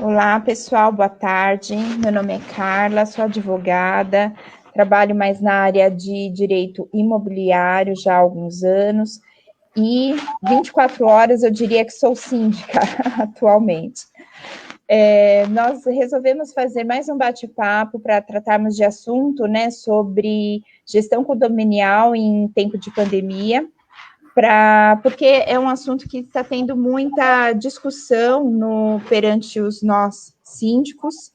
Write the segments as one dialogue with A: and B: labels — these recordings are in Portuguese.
A: Olá, pessoal, boa tarde. Meu nome é Carla, sou advogada, trabalho mais na área de direito imobiliário já há alguns anos e 24 horas eu diria que sou síndica atualmente. Nós resolvemos fazer mais um bate-papo para tratarmos de assunto, né, sobre gestão condominial em tempo de pandemia, porque é um assunto que está tendo muita discussão perante os nós síndicos.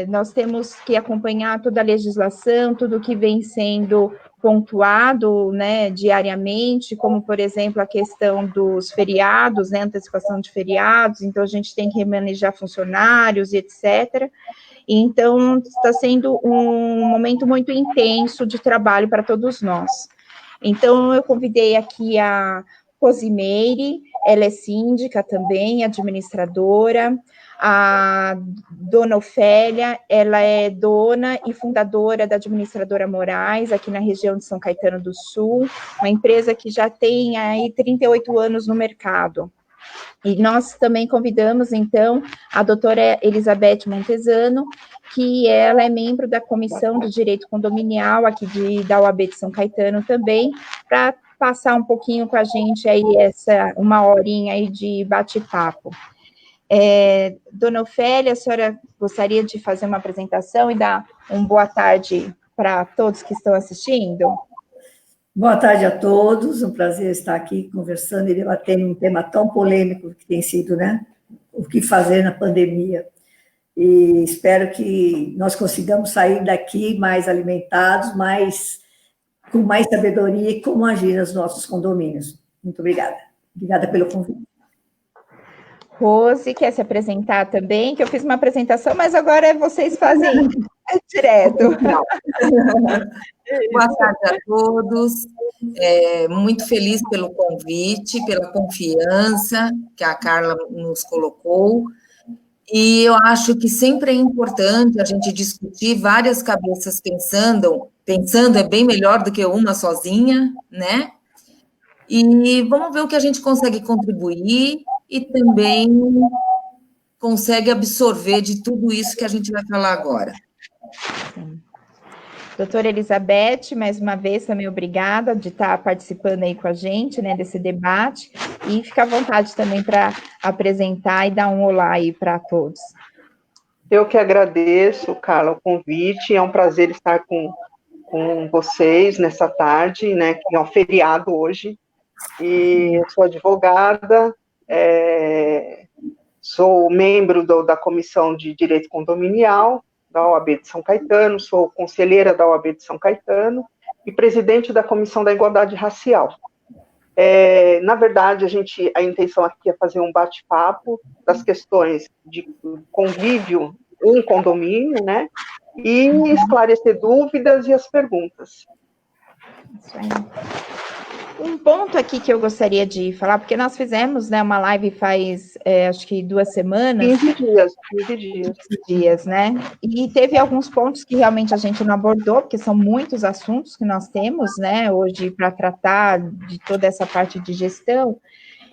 A: Nós temos que acompanhar toda a legislação, tudo que vem sendo pontuado, né, diariamente, como, por exemplo, a questão dos feriados, né, antecipação de feriados, então a gente tem que remanejar funcionários e etc. Então, está sendo um momento muito intenso de trabalho para todos nós. Então, eu convidei aqui a Rosimeire, ela é síndica também, administradora, a dona Ofélia, ela é dona e fundadora da Administradora Moraes, aqui na região de São Caetano do Sul, uma empresa que já tem aí 38 anos no mercado. E nós também convidamos, então, a doutora Elizabeth Montesano, que ela é membro da Comissão de Direito Condominial aqui da OAB de São Caetano também, para passar um pouquinho com a gente aí uma horinha aí de bate-papo. Dona Ofélia, a senhora gostaria de fazer uma apresentação e dar uma boa tarde para todos que estão assistindo?
B: Boa tarde a todos, um prazer estar aqui conversando e debatendo um tema tão polêmico que tem sido, né? O que fazer na pandemia. E espero que nós consigamos sair daqui mais alimentados, com mais sabedoria e como agir nos nossos condomínios. Muito obrigada. Obrigada pelo convite.
A: Rose, quer se apresentar também? Que eu fiz uma apresentação, mas agora vocês fazem direto.
C: Boa tarde a todos. Muito feliz pelo convite, pela confiança que a Carla nos colocou. E eu acho que sempre é importante a gente discutir várias cabeças pensando é bem melhor do que uma sozinha, né? E vamos ver o que a gente consegue contribuir e também consegue absorver de tudo isso que a gente vai falar agora.
A: Sim. Doutora Elizabeth, mais uma vez, também obrigada de estar participando aí com a gente, né, desse debate, e fica à vontade também para apresentar e dar um olá aí para todos.
D: Eu que agradeço, Carla, o convite, é um prazer estar com vocês nessa tarde, né, que é um feriado hoje, e eu sou advogada, sou membro da Comissão de Direito Condominial, da OAB de São Caetano, sou conselheira da OAB de São Caetano e presidente da Comissão da Igualdade Racial. Na verdade, a intenção aqui é fazer um bate-papo das questões de convívio em condomínio, né, e esclarecer dúvidas e as perguntas.
A: Isso aí. Um ponto aqui que eu gostaria de falar, porque nós fizemos, né, uma live faz, acho que 2 semanas.
D: 15
A: dias, né? E teve alguns pontos que realmente a gente não abordou, porque são muitos assuntos que nós temos, né, hoje para tratar de toda essa parte de gestão.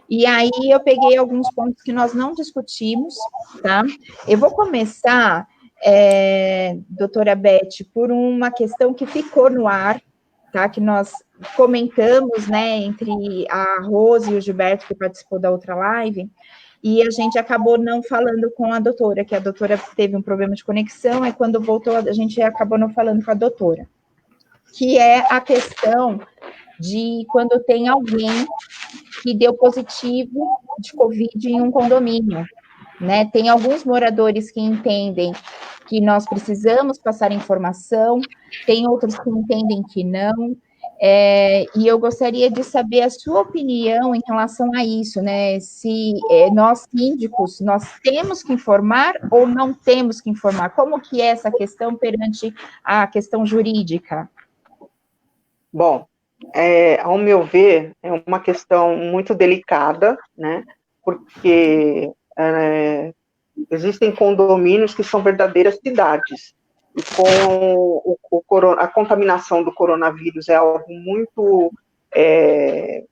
A: E aí eu peguei alguns pontos que nós não discutimos, tá? Eu vou começar, doutora Beth, por uma questão que ficou no ar, tá? Que nós comentamos, né, entre a Rose e o Gilberto, que participou da outra live, e a gente acabou não falando com a doutora, que a doutora teve um problema de conexão, e quando voltou, a gente acabou não falando com a doutora, que é a questão de quando tem alguém que deu positivo de Covid em um condomínio, né? Tem alguns moradores que entendem que nós precisamos passar informação, tem outros que entendem que não, e eu gostaria de saber a sua opinião em relação a isso, né? Se nós síndicos, nós temos que informar ou não temos que informar? Como que é essa questão perante a questão jurídica?
D: Bom, ao meu ver, é uma questão muito delicada, né? Porque existem condomínios que são verdadeiras cidades. E com a contaminação do coronavírus é algo muito,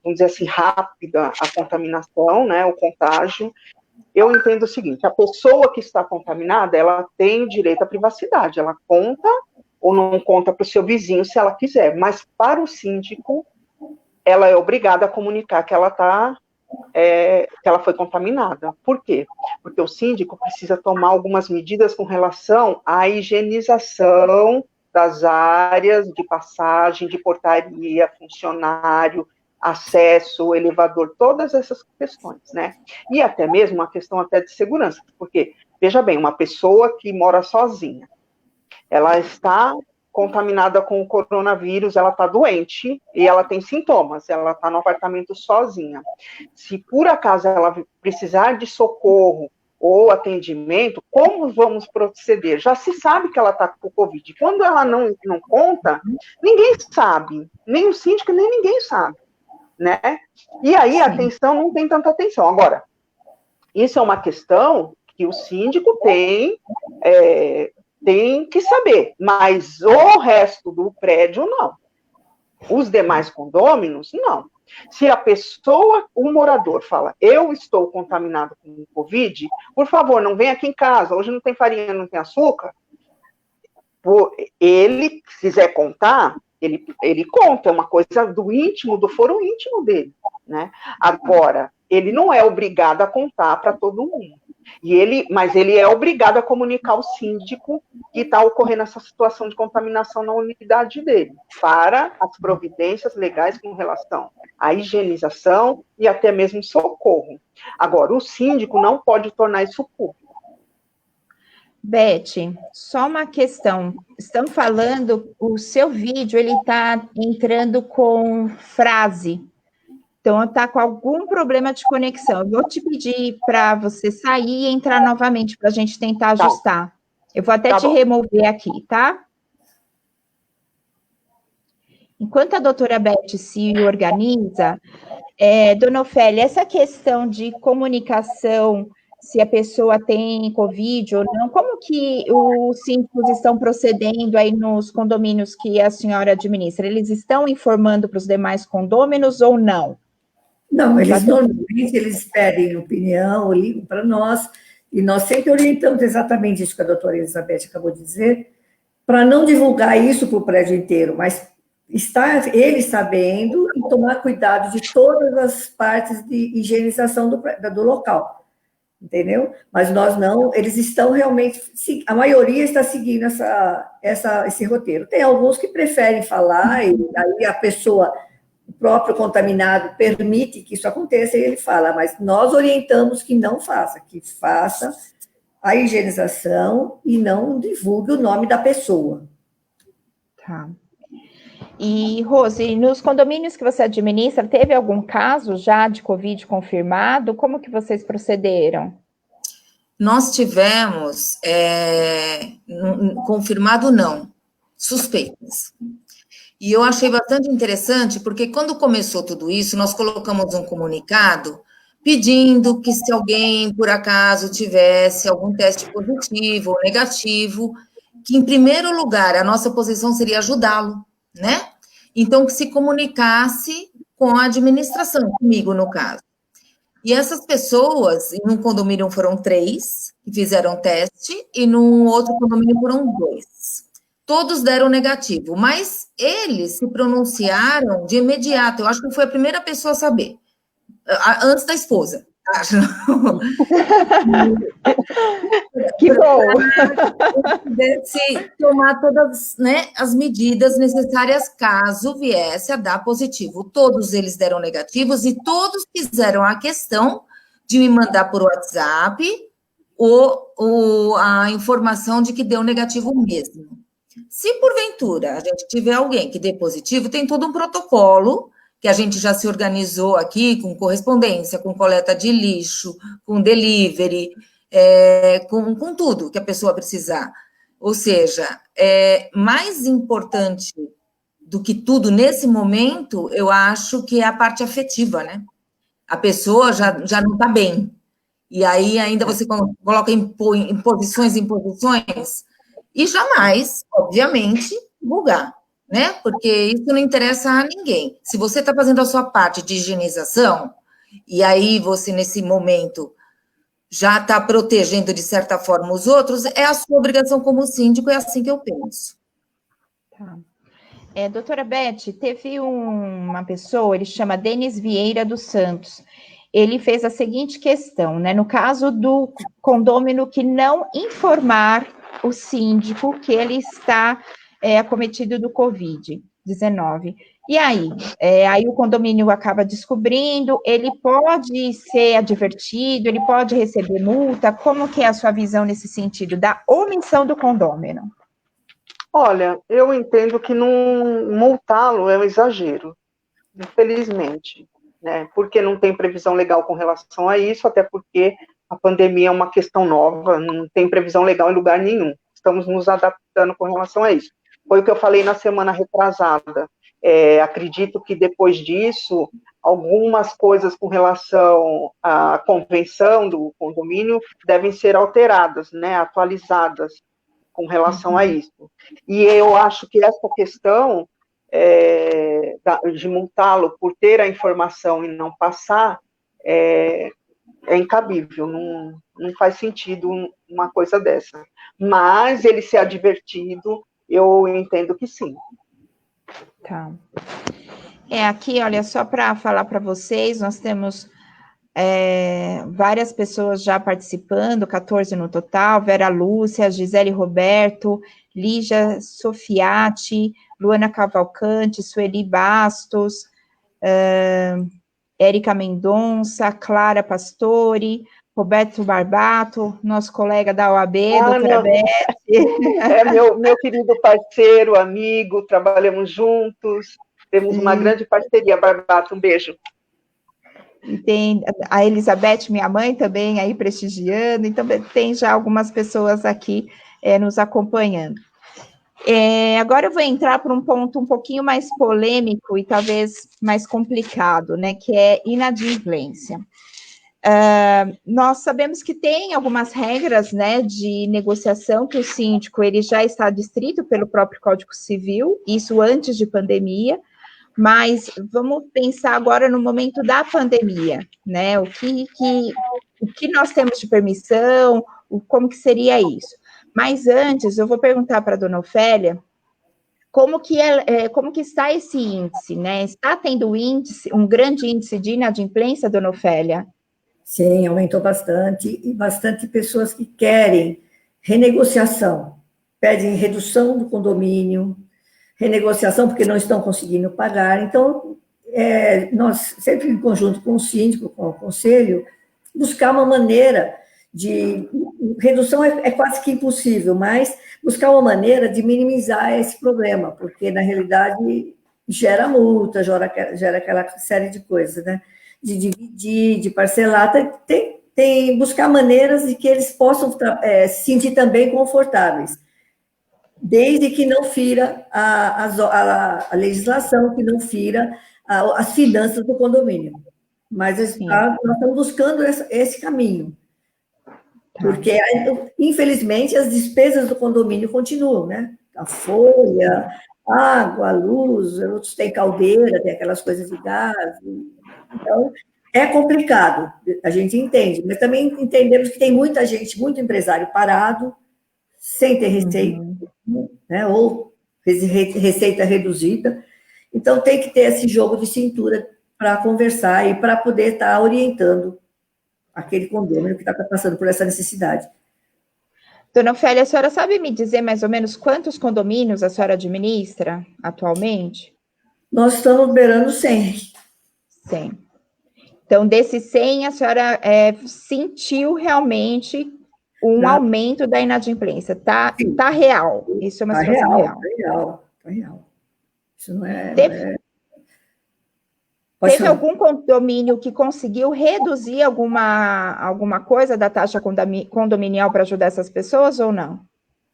D: vamos dizer assim, rápida a contaminação, né, o contágio. eu entendo o seguinte, a pessoa que está contaminada, ela tem direito à privacidade, ela conta ou não conta para o seu vizinho se ela quiser, mas para o síndico, ela é obrigada a comunicar que ela que ela foi contaminada. Por quê? Porque o síndico precisa tomar algumas medidas com relação à higienização das áreas de passagem, de portaria, funcionário, acesso, elevador, todas essas questões, né? E até mesmo uma questão até de segurança, porque, veja bem, uma pessoa que mora sozinha, ela está contaminada com o coronavírus, ela está doente e ela tem sintomas, ela está no apartamento sozinha. Se por acaso ela precisar de socorro ou atendimento, como vamos proceder? Já se sabe que ela está com Covid. Quando ela não conta, ninguém sabe, nem o síndico, nem ninguém sabe, né? E aí a atenção não tem tanta atenção. Agora, isso é uma questão que o síndico tem que saber, mas o resto do prédio, não. Os demais condôminos, não. Se a pessoa, o morador, fala, eu estou contaminado com Covid, por favor, não venha aqui em casa, hoje não tem farinha, não tem açúcar, ele, se quiser contar, ele conta, é uma coisa do íntimo, do foro íntimo dele, né? Agora, ele não é obrigado a contar para todo mundo. Mas ele é obrigado a comunicar ao síndico que está ocorrendo essa situação de contaminação na unidade dele, para as providências legais com relação à higienização e até mesmo socorro. Agora, o síndico não pode tornar isso público.
A: Beth, só uma questão. Estão falando, o seu vídeo, ele está entrando com frase. Então, está com algum problema de conexão. Eu vou te pedir para você sair e entrar novamente para a gente tentar ajustar. Eu vou até te remover aqui, tá? Enquanto a doutora Beth se organiza, dona Ofélia, essa questão de comunicação, se a pessoa tem Covid ou não, como que os síndicos estão procedendo aí nos condomínios que a senhora administra? Eles estão informando para os demais condôminos ou não?
B: Não, normalmente eles pedem opinião, ligam para nós, e nós sempre orientamos exatamente isso que a doutora Elizabeth acabou de dizer, para não divulgar isso para o prédio inteiro, mas estar ele sabendo e tomar cuidado de todas as partes de higienização do local, entendeu? Mas nós não, eles estão realmente, a maioria está seguindo esse roteiro. Tem alguns que preferem falar, e aí a pessoa... o próprio contaminado permite que isso aconteça, e ele fala, mas nós orientamos que não faça, que faça a higienização e não divulgue o nome da pessoa.
A: Tá. E, Rose, nos condomínios que você administra, teve algum caso já de Covid confirmado? Como que vocês procederam?
C: Nós tivemos, confirmado não, suspeitas. E eu achei bastante interessante, porque quando começou tudo isso, nós colocamos um comunicado pedindo que se alguém, por acaso, tivesse algum teste positivo ou negativo, que, em primeiro lugar, a nossa posição seria ajudá-lo, né? Então, que se comunicasse com a administração, comigo, no caso. E essas pessoas, em um condomínio foram 3 que fizeram teste, e num outro condomínio foram 2. Todos deram negativo, mas eles se pronunciaram de imediato. Eu acho que foi a primeira pessoa a saber, antes da esposa.
A: Que bom!
C: Pudesse tomar todas, né, as medidas necessárias caso viesse a dar positivo. Todos eles deram negativos e todos fizeram a questão de me mandar por WhatsApp a informação de que deu negativo mesmo. Se, porventura, a gente tiver alguém que dê positivo, tem todo um protocolo que a gente já se organizou aqui, com correspondência, com coleta de lixo, com delivery, com tudo que a pessoa precisar. Ou seja, mais importante do que tudo nesse momento, eu acho que é a parte afetiva, né? A pessoa já não está bem. E aí ainda você coloca imposições, e jamais, obviamente, divulgar, né? Porque isso não interessa a ninguém. Se você está fazendo a sua parte de higienização, e aí você, nesse momento, já está protegendo, de certa forma, os outros, é a sua obrigação como síndico, é assim que eu penso.
A: Tá. Doutora Beth, teve uma pessoa, ele chama Denis Vieira dos Santos, ele fez a seguinte questão, né, no caso do condômino que não informar o síndico que ele está acometido do Covid-19, e aí? Aí o condomínio acaba descobrindo, ele pode ser advertido, ele pode receber multa, como que é a sua visão nesse sentido, da omissão do condômino?
D: Olha, eu entendo que não multá-lo é um exagero, infelizmente, né? Porque não tem previsão legal com relação a isso, até porque a pandemia é uma questão nova, não tem previsão legal em lugar nenhum. Estamos nos adaptando com relação a isso. Foi o que eu falei na semana retrasada. Acredito que depois disso, algumas coisas com relação à convenção do condomínio devem ser alteradas, né? Atualizadas com relação a isso. E eu acho que essa questão de multá-lo por ter a informação e não passar é incabível, não faz sentido uma coisa dessa. Mas ele ser advertido, eu entendo que sim.
A: Tá. Aqui, olha, só para falar para vocês, nós temos várias pessoas já participando, 14 no total, Vera Lúcia, Gisele Roberto, Lígia Sofiati, Luana Cavalcante, Sueli Bastos, Érica Mendonça, Clara Pastore, Roberto Barbato, nosso colega da OAB, doutora Beth.
D: Meu querido parceiro, amigo, trabalhamos juntos, temos uma grande parceria, Barbato, um beijo.
A: E tem a Elizabeth, minha mãe, também aí prestigiando, então tem já algumas pessoas aqui nos acompanhando. Agora eu vou entrar para um ponto um pouquinho mais polêmico e talvez mais complicado, né, que é inadimplência. Nós sabemos que tem algumas regras, né, de negociação que o síndico ele já está descrito pelo próprio Código Civil, isso antes de pandemia, mas vamos pensar agora no momento da pandemia, né? O que nós temos de permissão, como que seria isso? Mas antes, eu vou perguntar para a dona Ofélia como que está esse índice, né? Está tendo um grande índice de inadimplência, dona Ofélia?
B: Sim, aumentou bastante, e bastante pessoas que querem renegociação, pedem redução do condomínio, renegociação porque não estão conseguindo pagar. Então, nós, sempre em conjunto com o síndico, com o conselho, buscar uma maneira de... Redução é quase que impossível, mas buscar uma maneira de minimizar esse problema, porque, na realidade, gera multa, gera aquela série de coisas, né? De dividir, de parcelar, buscar maneiras de que eles possam se sentir também confortáveis, desde que não fira a legislação, que não fira as finanças do condomínio. Mas nós estamos buscando esse caminho, porque, infelizmente, as despesas do condomínio continuam, né? A folha, água, a luz, outros têm caldeira, tem aquelas coisas de gás. Então, é complicado, a gente entende, mas também entendemos que tem muita gente, muito empresário parado, sem ter receita, né, ou receita reduzida. Então, tem que ter esse jogo de cintura para conversar e para poder estar orientando aquele condomínio que está passando por essa necessidade.
A: Dona Ofélia, a senhora sabe me dizer mais ou menos quantos condomínios a senhora administra atualmente?
B: Nós estamos beirando 100.
A: 100. Então, desses 100, a senhora sentiu realmente aumento da inadimplência, tá real, isso é uma situação real.
B: Tá real. Isso não é...
A: Teve algum condomínio que conseguiu reduzir alguma coisa da taxa condominial para ajudar essas pessoas ou não?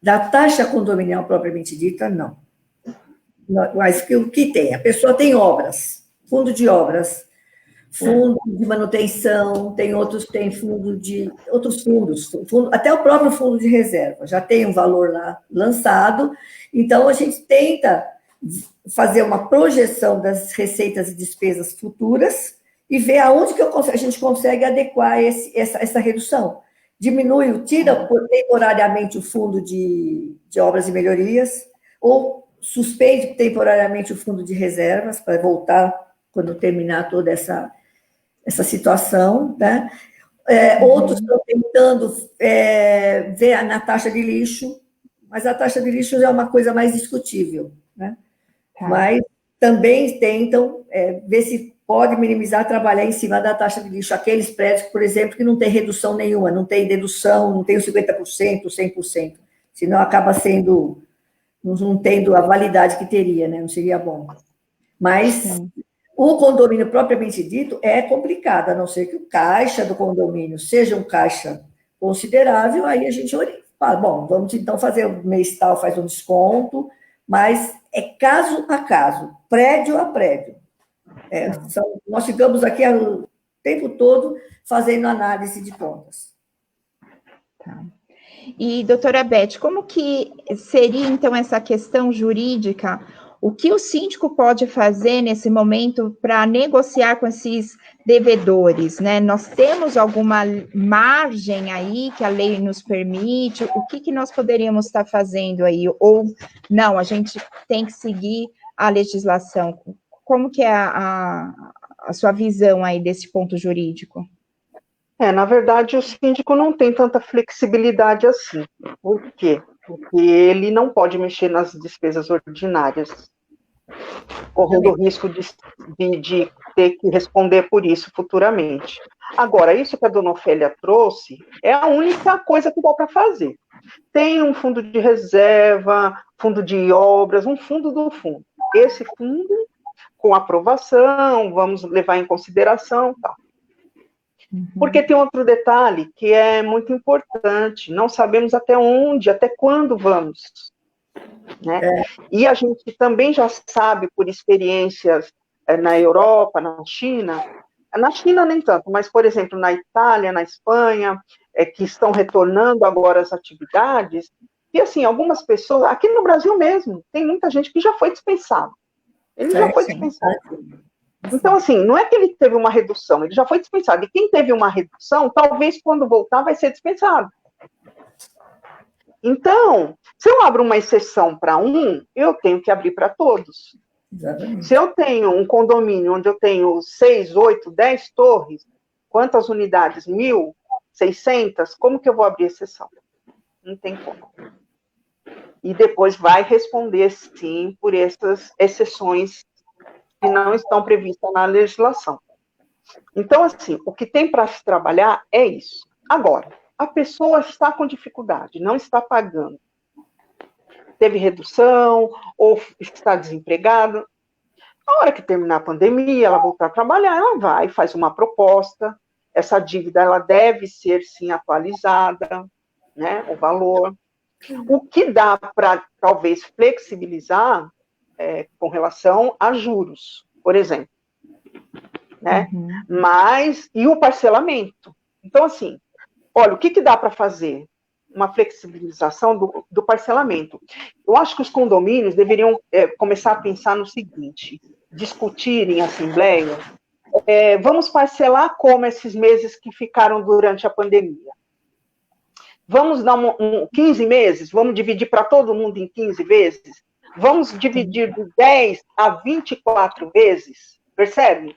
B: Da taxa condominial propriamente dita, não. Mas o que tem? A pessoa tem obras, fundo de obras, fundo de manutenção, tem outros fundos, até o próprio fundo de reserva, já tem um valor lá lançado, então a gente tenta fazer uma projeção das receitas e despesas futuras e ver aonde que a gente consegue adequar essa redução. tira temporariamente o fundo de obras e melhorias, ou suspende temporariamente o fundo de reservas, para voltar quando terminar toda essa situação, né? Outros estão tentando ver na taxa de lixo, mas a taxa de lixo é uma coisa mais discutível, né?
A: Tá.
B: Mas também tentam ver se pode minimizar, trabalhar em cima da taxa de lixo. Aqueles prédios, por exemplo, que não tem redução nenhuma, não tem dedução, não tem os 50%, 100%, senão acaba sendo, não tendo a validade que teria, né? Não seria bom. Mas
A: Sim.
B: o condomínio propriamente dito é complicado, a não ser que o caixa do condomínio seja um caixa considerável, aí a gente fala, bom, vamos então fazer o mês tal, faz um desconto, mas é caso a caso, prédio a prédio. Nós ficamos aqui o tempo todo fazendo análise de contas.
A: Tá. E, doutora Beth, como que seria, então, essa questão jurídica? O que o síndico pode fazer nesse momento para negociar com esses devedores, né? Nós temos alguma margem aí que a lei nos permite? O que nós poderíamos estar fazendo aí? Ou não, a gente tem que seguir a legislação? Como que é a sua visão aí desse ponto jurídico?
D: Na verdade, o síndico não tem tanta flexibilidade assim. Por quê? Porque ele não pode mexer nas despesas ordinárias, correndo o risco de ter que responder por isso futuramente. Agora, isso que a dona Ofélia trouxe é a única coisa que dá para fazer. Tem um fundo de reserva, fundo de obras, um fundo do fundo. Esse fundo, com aprovação, vamos levar em consideração, tal. Porque tem outro detalhe que é muito importante, não sabemos até onde, até quando vamos, né? E a gente também já sabe, por experiências na Europa, na China nem tanto, mas, por exemplo, na Itália, na Espanha, que estão retornando agora as atividades, e assim, algumas pessoas, aqui no Brasil mesmo, tem muita gente que já foi dispensado. Ele já foi dispensado. Então, assim, não é que ele teve uma redução, ele já foi dispensado. E quem teve uma redução, talvez quando voltar vai ser dispensado. Então, se eu abro uma exceção para um, eu tenho que abrir para todos.
B: Exatamente.
D: Se eu tenho um condomínio onde eu tenho 6, 8, 10 torres, quantas unidades? 1.600? Como que eu vou abrir exceção? Não tem como. E depois vai responder, sim, por essas exceções que não estão previstas na legislação. Então, assim, o que tem para se trabalhar é isso. Agora, a pessoa está com dificuldade, não está pagando. Teve redução, ou está desempregada. Na hora que terminar a pandemia, ela voltar a trabalhar, ela vai, faz uma proposta. Essa dívida, ela deve ser, sim, atualizada, né, o valor. O que dá para, talvez, flexibilizar com relação a juros, por exemplo, né? Mas, e o parcelamento? Então, assim, olha, o que dá para fazer? Uma flexibilização do parcelamento. Eu acho que os condomínios deveriam começar a pensar no seguinte, discutir em assembleia, vamos parcelar como esses meses que ficaram durante a pandemia. Vamos dar 15 meses? Vamos dividir para todo mundo em 15 vezes? Vamos dividir de 10 a 24 vezes, percebe?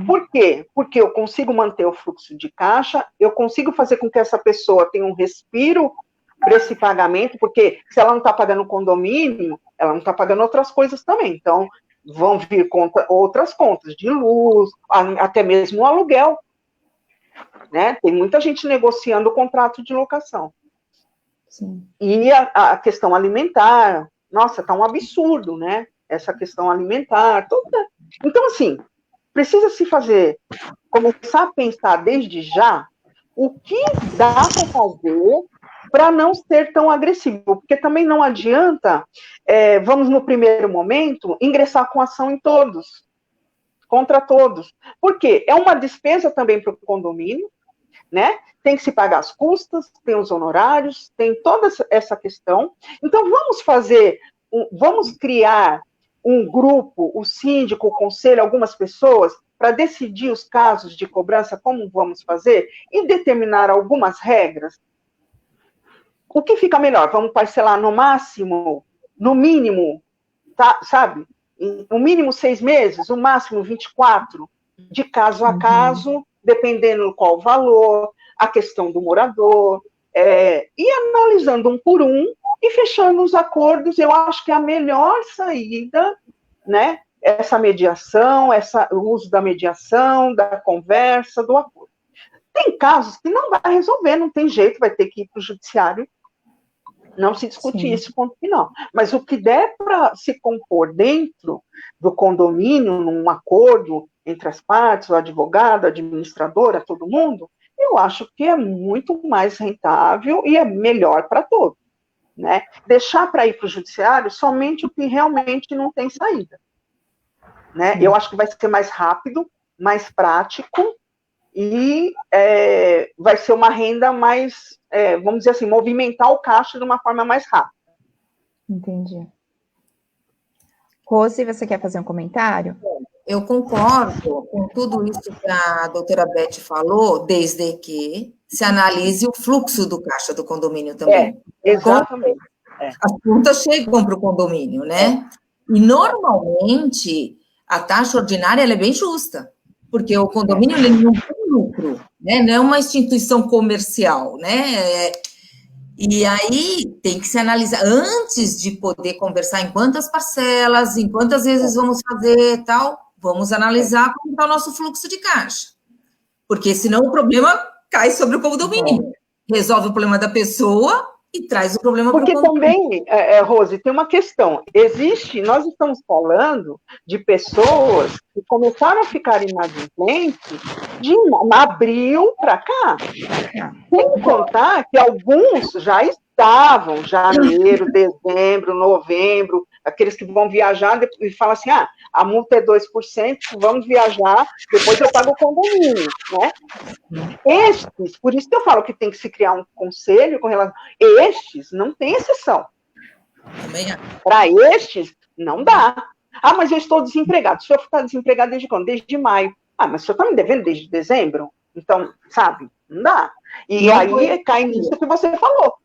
D: Por quê? Porque eu consigo manter o fluxo de caixa, eu consigo fazer com que essa pessoa tenha um respiro para esse pagamento, porque se ela não está pagando condomínio, ela não está pagando outras coisas também. Então, vão vir outras contas de luz, até mesmo o aluguel. Né? Tem muita gente negociando o contrato de locação.
A: Sim.
D: E a questão alimentar, nossa, está um absurdo, né? Essa questão alimentar, toda. Então, assim, precisa se começar a pensar desde já o que dá para fazer para não ser tão agressivo, porque também não adianta, vamos no primeiro momento, ingressar com ação em todos, contra todos, porque é uma despesa também para o condomínio, né? Tem que se pagar as custas, tem os honorários, tem toda essa questão. Então, vamos criar um grupo, o síndico, o conselho, algumas pessoas, para decidir os casos de cobrança, como vamos fazer, e determinar algumas regras? O que fica melhor? Vamos parcelar no máximo, no mínimo, tá, sabe? No mínimo 6 meses, o máximo 24, de caso a caso, dependendo qual o valor, a questão do morador, e analisando um por um e fechando os acordos. Eu acho que é a melhor saída, né? Essa mediação, o uso da mediação, da conversa, do acordo. Tem casos que não vai resolver, não tem jeito, vai ter que ir para o judiciário, não se discutir esse ponto final. Mas o que der para se compor dentro do condomínio, num acordo entre as partes, o advogado, a administradora, todo mundo, eu acho que é muito mais rentável e é melhor para todos, né? Deixar para ir para o judiciário somente o que realmente não tem saída, né? Eu acho que vai ser mais rápido, mais prático e vai ser uma renda mais, vamos dizer assim, movimentar o caixa de uma forma mais rápida.
A: Entendi. Rose, você quer fazer um comentário?
C: Eu concordo com tudo isso que a doutora Beth falou, desde que se analise o fluxo do caixa do condomínio também.
D: Exatamente.
C: As contas chegam para o condomínio, né? E, normalmente, a taxa ordinária ela é bem justa, porque o condomínio ele não tem lucro, né? Não é uma instituição comercial, né? E aí tem que se analisar, antes de poder conversar em quantas parcelas, em quantas vezes vamos fazer e tal, vamos analisar como está o nosso fluxo de caixa. Porque senão o problema cai sobre o condomínio. Resolve o problema da pessoa e traz o problema para o condomínio.
D: Porque também, Rose, tem uma questão. Nós estamos falando de pessoas que começaram a ficar inadimplentes de abril para cá. Sem contar que alguns já estavam, janeiro, dezembro, novembro, aqueles que vão viajar e falam assim, a multa é 2%, vamos viajar, depois eu pago o condomínio, né? Estes, por isso que eu falo que tem que se criar um conselho com relação... Estes não tem exceção. Para estes, não dá. Mas eu estou desempregado. O senhor está desempregado desde quando? Desde maio. Mas o senhor está me devendo desde dezembro? Então, sabe, não dá. E aí cai nisso que você falou.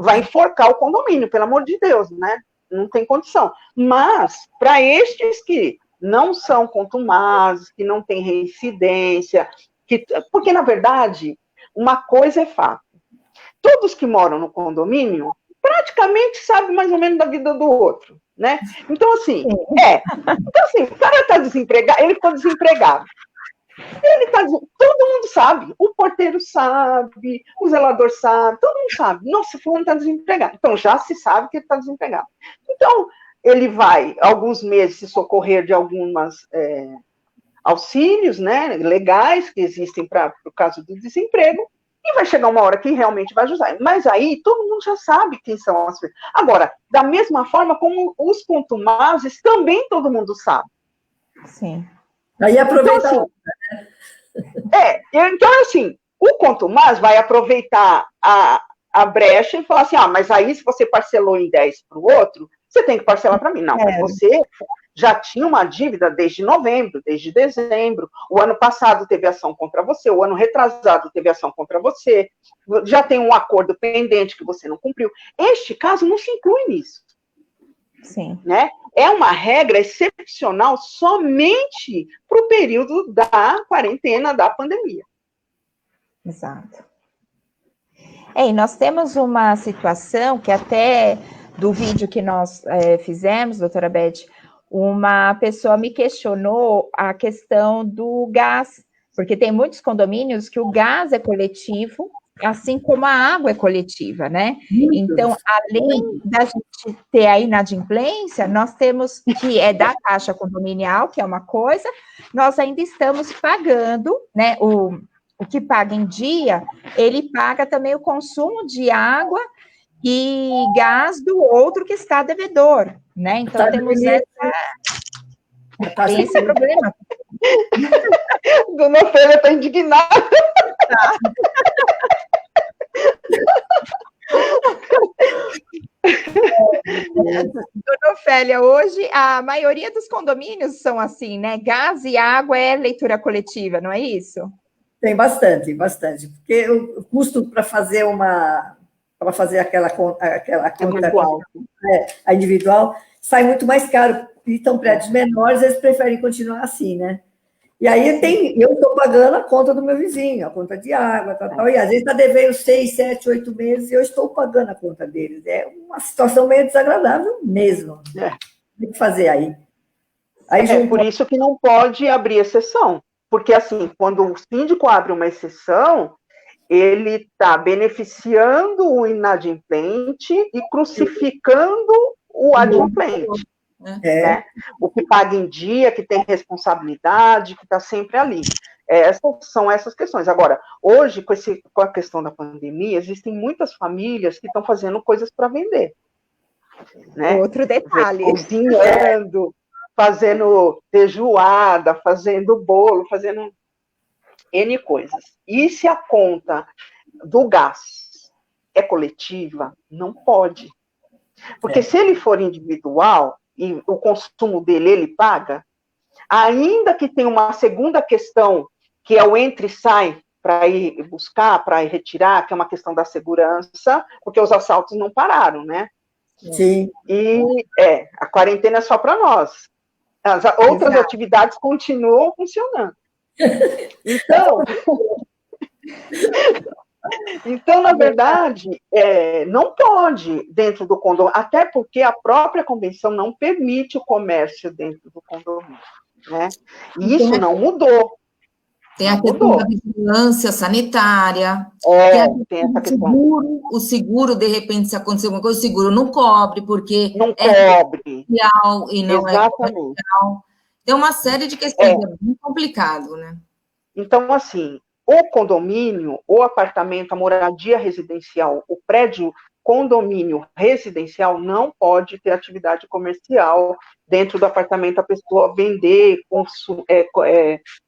D: Vai enforcar o condomínio, pelo amor de Deus, né? Não tem condição. Mas, para estes que não são contumazes, que não têm reincidência, porque, na verdade, uma coisa é fato. Todos que moram no condomínio praticamente sabem mais ou menos da vida do outro, né? Então, assim, o cara está desempregado, ele ficou desempregado. Todo mundo sabe, o porteiro sabe, o zelador sabe, todo mundo sabe. Nossa, fulano está desempregado. Então, já se sabe que ele está desempregado. Então, ele vai, alguns meses, se socorrer de algumas auxílios, né, legais que existem para o caso do desemprego, e vai chegar uma hora que realmente vai ajudar. Mas aí, todo mundo já sabe quem são as pessoas. Agora, da mesma forma como os contumazes, também todo mundo sabe.
A: Sim.
B: Aí aproveitar.
D: Então, assim, o contumaz vai aproveitar a brecha e falar assim, mas aí se você parcelou em 10 para o outro, você tem que parcelar para mim. Não, você já tinha uma dívida desde novembro, desde dezembro, o ano passado teve ação contra você, o ano retrasado teve ação contra você, já tem um acordo pendente que você não cumpriu. Este caso não se inclui nisso.
A: Sim.
D: Né? É uma regra excepcional somente para o período da quarentena, da pandemia.
A: Exato. E nós temos uma situação que até do vídeo que nós fizemos, doutora Beth, uma pessoa me questionou a questão do gás, porque tem muitos condomínios que o gás é coletivo, assim como a água é coletiva, né? Então, além da gente ter a inadimplência, nós temos que da taxa condominial, que é uma coisa, nós ainda estamos pagando, né? O que paga em dia, ele paga também o consumo de água e gás do outro que está devedor, né? Então, temos esse problema.
D: Dona Ofélia está indignada. Dona
A: Ofélia, hoje a maioria dos condomínios são assim, né? Gás e água é leitura coletiva, não é isso?
B: Tem bastante, bastante. Porque o custo para fazer aquela conta
D: Individual.
B: A individual sai muito mais caro. Então, prédios menores, eles preferem continuar assim, né? E aí eu estou pagando a conta do meu vizinho, a conta de água, tal, e às vezes está devendo 6, 7, 8 meses e eu estou pagando a conta deles. É uma situação meio desagradável mesmo. Tem que fazer aí.
D: Por isso que não pode abrir exceção. Porque, assim, quando o síndico abre uma exceção, ele está beneficiando o inadimplente e crucificando o adimplente. Né? O que paga em dia, que tem responsabilidade, que está sempre ali. São essas questões. Agora, hoje, com a questão da pandemia, existem muitas famílias que estão fazendo coisas para vender. Né?
A: Outro detalhe.
D: Cozinhando, fazendo feijoada, fazendo bolo, fazendo N coisas. E se a conta do gás é coletiva, não pode. Porque se ele for individual e o consumo dele ele paga, ainda que tenha uma segunda questão, que é o entra e sai para ir buscar, para ir retirar, que é uma questão da segurança, porque os assaltos não pararam, né?
B: Sim.
D: E a quarentena é só para nós. As outras atividades continuam funcionando. Então, na verdade, não pode dentro do condomínio, até porque a própria convenção não permite o comércio dentro do condomínio, né? E isso não mudou.
C: Tem a questão da vigilância sanitária,
D: tem essa questão.
C: O seguro, de repente, se acontecer alguma coisa, o seguro não cobre, porque
D: não cobre.
C: Real e não
D: Exatamente.
C: comercial. Tem uma série de questões, é bem complicado, né?
D: Então, assim, o condomínio, o apartamento, a moradia residencial, o prédio condomínio residencial não pode ter atividade comercial dentro do apartamento, a pessoa vender,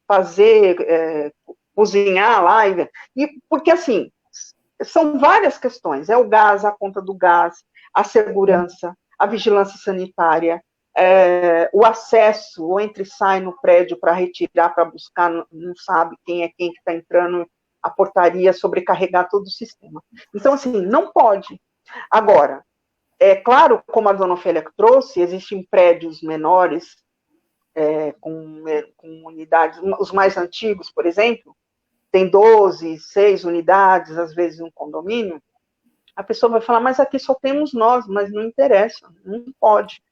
D: fazer, cozinhar lá. Porque, assim, são várias questões. É o gás, a conta do gás, a segurança, a vigilância sanitária, o acesso, o entra e sai no prédio para retirar, para buscar, não sabe quem é quem que está entrando, a portaria, sobrecarregar todo o sistema. Então, assim, não pode. Agora, é claro, como a dona Ofélia trouxe, existem prédios menores, com unidades, os mais antigos, por exemplo, tem 12, 6 unidades, às vezes, um condomínio. A pessoa vai falar, mas aqui só temos nós, mas não interessa, não pode.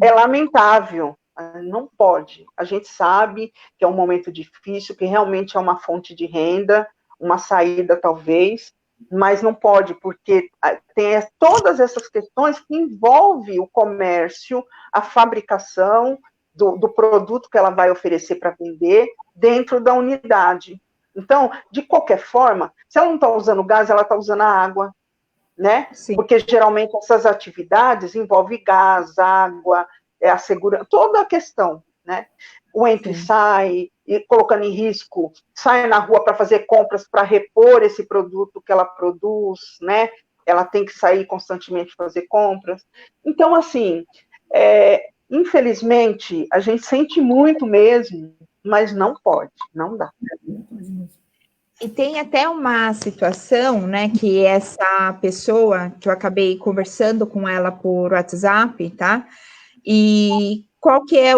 D: É lamentável, não pode. A gente sabe que é um momento difícil, que realmente é uma fonte de renda, uma saída talvez, mas não pode, porque tem todas essas questões que envolvem o comércio, a fabricação do produto que ela vai oferecer para vender dentro da unidade. Então, de qualquer forma, se ela não está usando gás, ela está usando a água, né? Sim. Porque geralmente essas atividades envolvem gás, água, a segurança, toda a questão, né? O entra e sai, e colocando em risco, sai na rua para fazer compras para repor esse produto que ela produz, né? Ela tem que sair constantemente fazer compras. Então, assim, infelizmente, a gente sente muito mesmo, mas não pode, não dá.
A: E tem até uma situação, né, que essa pessoa, que eu acabei conversando com ela por WhatsApp, tá? E qual que é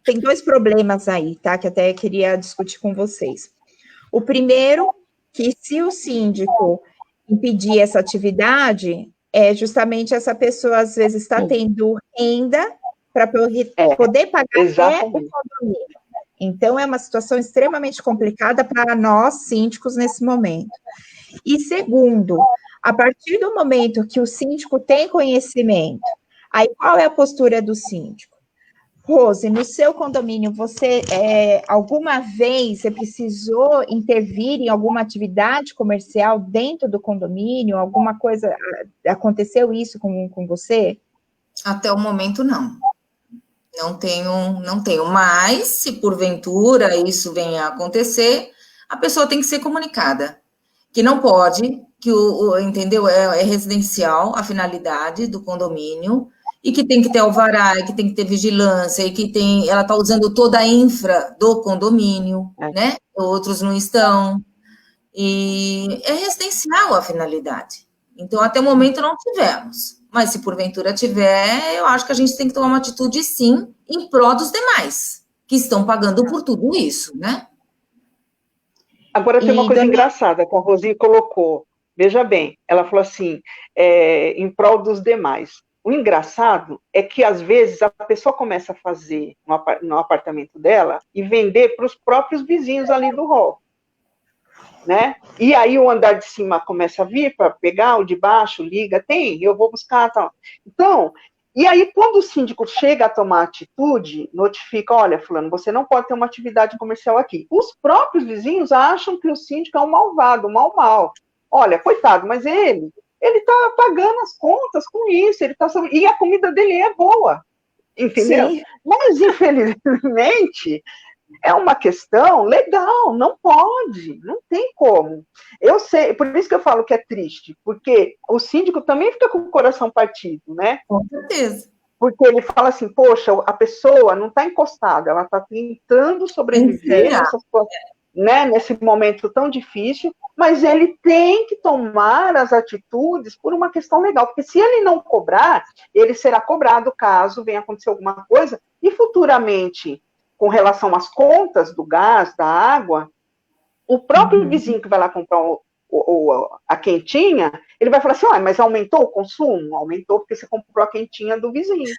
A: tem 2 problemas aí, tá? Que até queria discutir com vocês. O primeiro, que se o síndico impedir essa atividade, justamente essa pessoa, às vezes, está tendo renda para poder pagar até o condomínio. Então, é uma situação extremamente complicada para nós, síndicos, nesse momento. E segundo, a partir do momento que o síndico tem conhecimento, aí qual é a postura do síndico? Rose, no seu condomínio, você alguma vez você precisou intervir em alguma atividade comercial dentro do condomínio? Alguma coisa, aconteceu isso com você?
C: Até o momento, não. Não tenho, mas se porventura isso venha a acontecer, a pessoa tem que ser comunicada, que não pode, entendeu? É residencial a finalidade do condomínio, e que tem que ter alvará, e que tem que ter vigilância, e que ela está usando toda a infra do condomínio, né? Outros não estão. E é residencial a finalidade. Então, até o momento não tivemos. Mas se porventura tiver, eu acho que a gente tem que tomar uma atitude, sim, em prol dos demais, que estão pagando por tudo isso, né?
D: Agora tem uma coisa engraçada que a Rosi colocou. Veja bem, ela falou assim, em prol dos demais. O engraçado é que, às vezes, a pessoa começa a fazer no apartamento dela e vender para os próprios vizinhos ali do hall, né? E aí o andar de cima começa a vir para pegar, o de baixo liga, eu vou buscar, tal. Então, e aí quando o síndico chega a tomar atitude, notifica, olha, fulano, você não pode ter uma atividade comercial aqui. Os próprios vizinhos acham que o síndico é um malvado, um mal. Olha, coitado, mas ele está pagando as contas com isso, e a comida dele é boa, entendeu? Sim. Mas, infelizmente, é uma questão legal, não pode, não tem como. Eu sei, por isso que eu falo que é triste, porque o síndico também fica com o coração partido, né?
C: Com certeza.
D: Porque ele fala assim, poxa, a pessoa não está encostada, ela está tentando sobreviver nesse momento tão difícil, mas ele tem que tomar as atitudes por uma questão legal, porque se ele não cobrar, ele será cobrado caso venha acontecer alguma coisa, e futuramente, com relação às contas do gás, da água, o próprio vizinho que vai lá comprar a quentinha, ele vai falar assim, mas aumentou o consumo? Aumentou porque você comprou a quentinha do vizinho.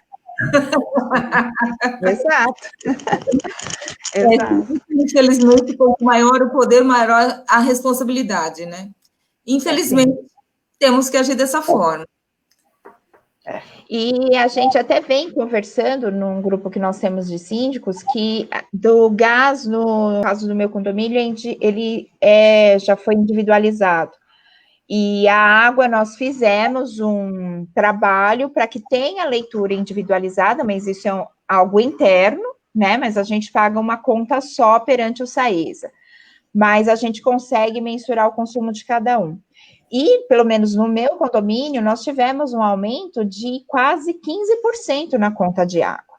A: Exato.
C: Infelizmente, quanto maior o poder, maior a responsabilidade, né? Infelizmente, temos que agir dessa forma.
A: E a gente até vem conversando num grupo que nós temos de síndicos que do gás, no caso do meu condomínio, ele já foi individualizado. E a água, nós fizemos um trabalho para que tenha leitura individualizada, mas isso é algo interno, né? Mas a gente paga uma conta só perante o SAESA. Mas a gente consegue mensurar o consumo de cada um. E, pelo menos no meu condomínio, nós tivemos um aumento de quase 15% na conta de água,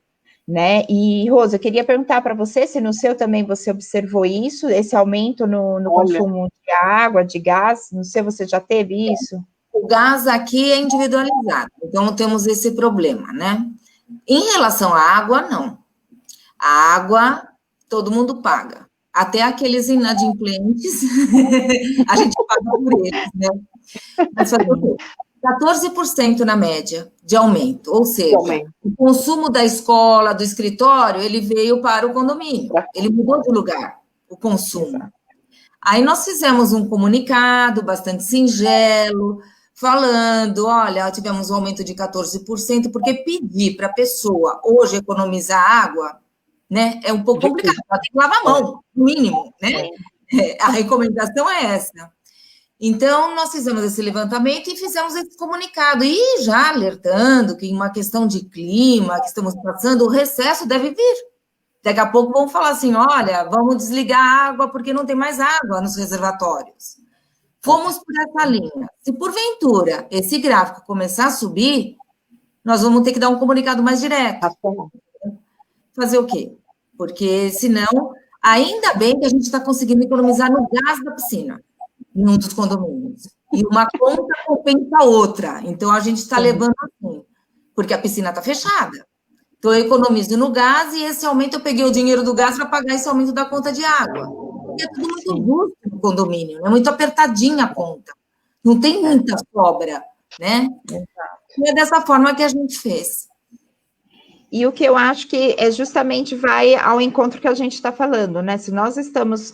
A: né? E, Rosa, eu queria perguntar para você se no seu também você observou isso, esse aumento no consumo de água, de gás, no seu você já teve isso?
C: O gás aqui é individualizado, então não temos esse problema, né? Em relação à água, não. A água, todo mundo paga. Até aqueles inadimplentes, a gente paga por eles, né? Mas 14% na média de aumento, ou seja, o consumo da escola, do escritório, ele veio para o condomínio, ele mudou de lugar, o consumo. Aí nós fizemos um comunicado bastante singelo, falando, olha, tivemos um aumento de 14%, porque pedir para a pessoa hoje economizar água, né, é um pouco complicado, ela tem que lavar a mão, no mínimo, né? A recomendação é essa. Então, nós fizemos esse levantamento e fizemos esse comunicado, e já alertando que em uma questão de clima que estamos passando, o recesso deve vir. Daqui a pouco vão falar assim, olha, vamos desligar a água porque não tem mais água nos reservatórios. Fomos por essa linha. Se porventura esse gráfico começar a subir, nós vamos ter que dar um comunicado mais direto. Fazer o quê? Porque, senão, ainda bem que a gente está conseguindo economizar no gás da piscina, em um dos condomínios. E uma conta compensa a outra. Então, a gente está levando assim, porque a piscina está fechada. Então, eu economizo no gás e esse aumento, eu peguei o dinheiro do gás para pagar esse aumento da conta de água. Porque é tudo muito justo no condomínio, é muito apertadinha a conta. Não tem muita sobra, né? E é dessa forma que a gente fez.
A: E o que eu acho que justamente vai ao encontro que a gente está falando, né? Se nós estamos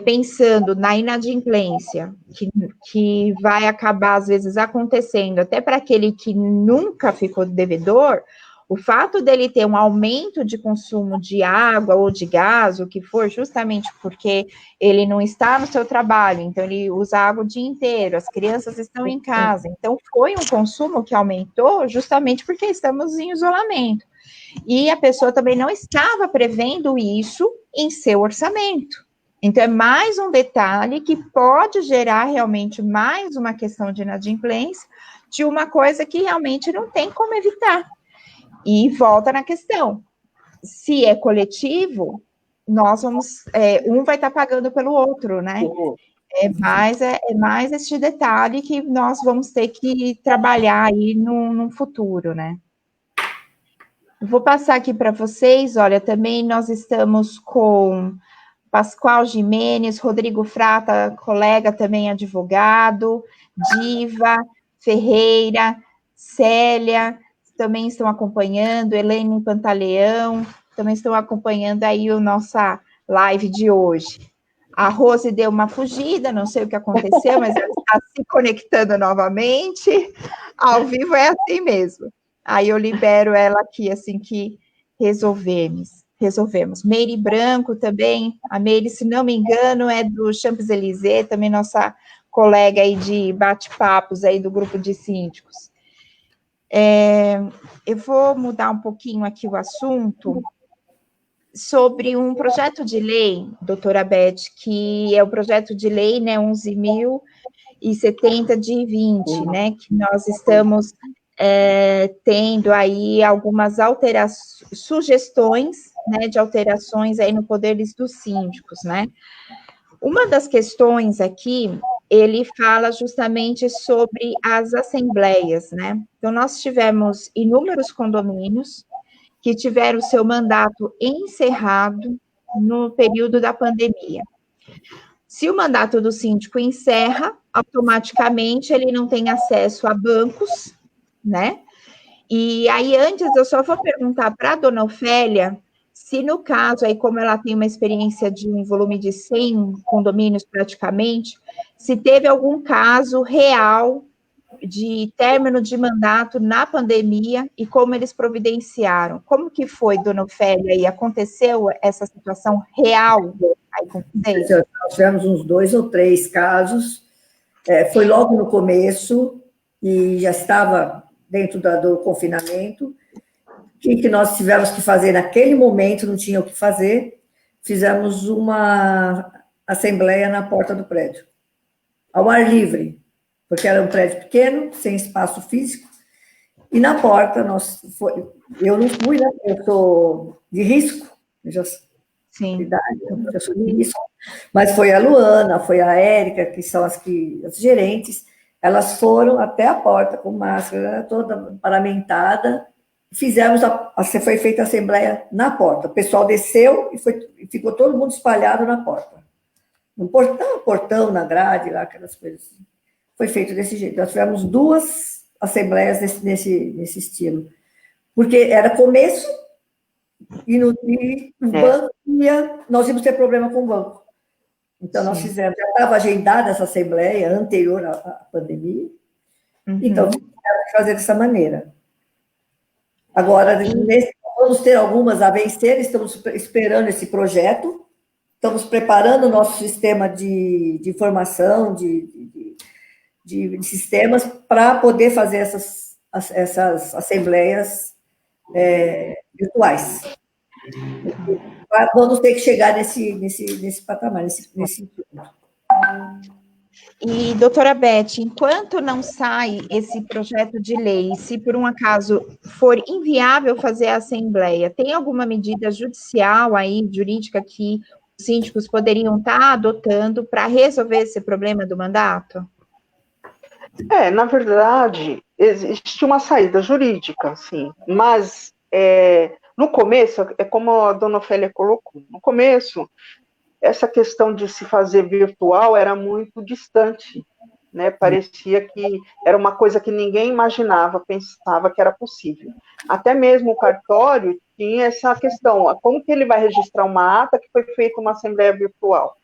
A: pensando na inadimplência, que vai acabar, às vezes, acontecendo, até para aquele que nunca ficou devedor, o fato dele ter um aumento de consumo de água ou de gás, o que for, justamente porque ele não está no seu trabalho, então ele usa água o dia inteiro, as crianças estão em casa, então foi um consumo que aumentou justamente porque estamos em isolamento. E a pessoa também não estava prevendo isso em seu orçamento. Então, é mais um detalhe que pode gerar realmente mais uma questão de inadimplência de uma coisa que realmente não tem como evitar. E volta na questão, se é coletivo, nós vamos, um vai estar pagando pelo outro, né? É mais este detalhe que nós vamos ter que trabalhar aí no futuro, né? Vou passar aqui para vocês, olha, também nós estamos com Pascoal Jimenez, Rodrigo Frata, colega também advogado, Diva, Ferreira, Célia, também estão acompanhando, Helene Pantaleão, também estão acompanhando aí a nossa live de hoje. A Rose deu uma fugida, não sei o que aconteceu, mas ela está se conectando novamente. Ao vivo é assim mesmo. Aí eu libero ela aqui, assim que resolvemos. Meire Branco também, a Meire, se não me engano, é do Champs-Élysées, também nossa colega aí de bate-papos aí do grupo de síndicos. Eu vou mudar um pouquinho aqui o assunto sobre um projeto de lei, doutora Beth, que é o projeto de lei, né, 11.070 de 20, né, que nós estamos tendo aí algumas sugestões, né, de alterações aí no poderes dos síndicos, né. Uma das questões aqui, ele fala justamente sobre as assembleias, né. Então, nós tivemos inúmeros condomínios que tiveram seu mandato encerrado no período da pandemia. Se o mandato do síndico encerra, automaticamente ele não tem acesso a bancos, né? E aí, antes, eu só vou perguntar para a dona Ofélia se, no caso, aí, como ela tem uma experiência de um volume de 100 condomínios praticamente, se teve algum caso real de término de mandato na pandemia e como eles providenciaram. Como que foi, dona Ofélia, e aconteceu essa situação real aí com vocês?
B: Nós tivemos uns 2 ou 3 casos, foi logo no começo, e já estava dentro do confinamento. O que nós tivemos que fazer naquele momento, não tinha o que fazer, fizemos uma assembleia na porta do prédio, ao ar livre, porque era um prédio pequeno, sem espaço físico, e na porta, eu não fui, né? Eu sou de risco, eu sou de risco, mas foi a Luana, foi a Érica, que são as gerentes, elas foram até a porta com máscara, toda paramentada, foi feita a assembleia na porta, o pessoal desceu e ficou todo mundo espalhado na porta, no portão, na grade, lá, aquelas coisas assim. Foi feito desse jeito. Nós tivemos 2 assembleias nesse estilo. Porque era começo e o banco nós íamos ter problema com o banco. Então, nós fizemos, já estava agendada essa assembleia anterior à pandemia, então tivemos que fazer dessa maneira. Agora, vamos ter algumas a vencer, estamos esperando esse projeto, estamos preparando o nosso sistema de informação, de sistemas para poder fazer essas assembleias virtuais. Vamos ter que chegar nesse patamar, nesse ponto.
A: E, doutora Beth, enquanto não sai esse projeto de lei, se por um acaso for inviável fazer a assembleia, tem alguma medida judicial aí, jurídica, que os síndicos poderiam estar adotando para resolver esse problema do mandato?
D: Na verdade, existe uma saída jurídica, sim, mas no começo, é como a dona Ofélia colocou, no começo, essa questão de se fazer virtual era muito distante, né? Parecia que era uma coisa que ninguém imaginava, pensava que era possível. Até mesmo o cartório tinha essa questão, como que ele vai registrar uma ata que foi feita uma assembleia virtual,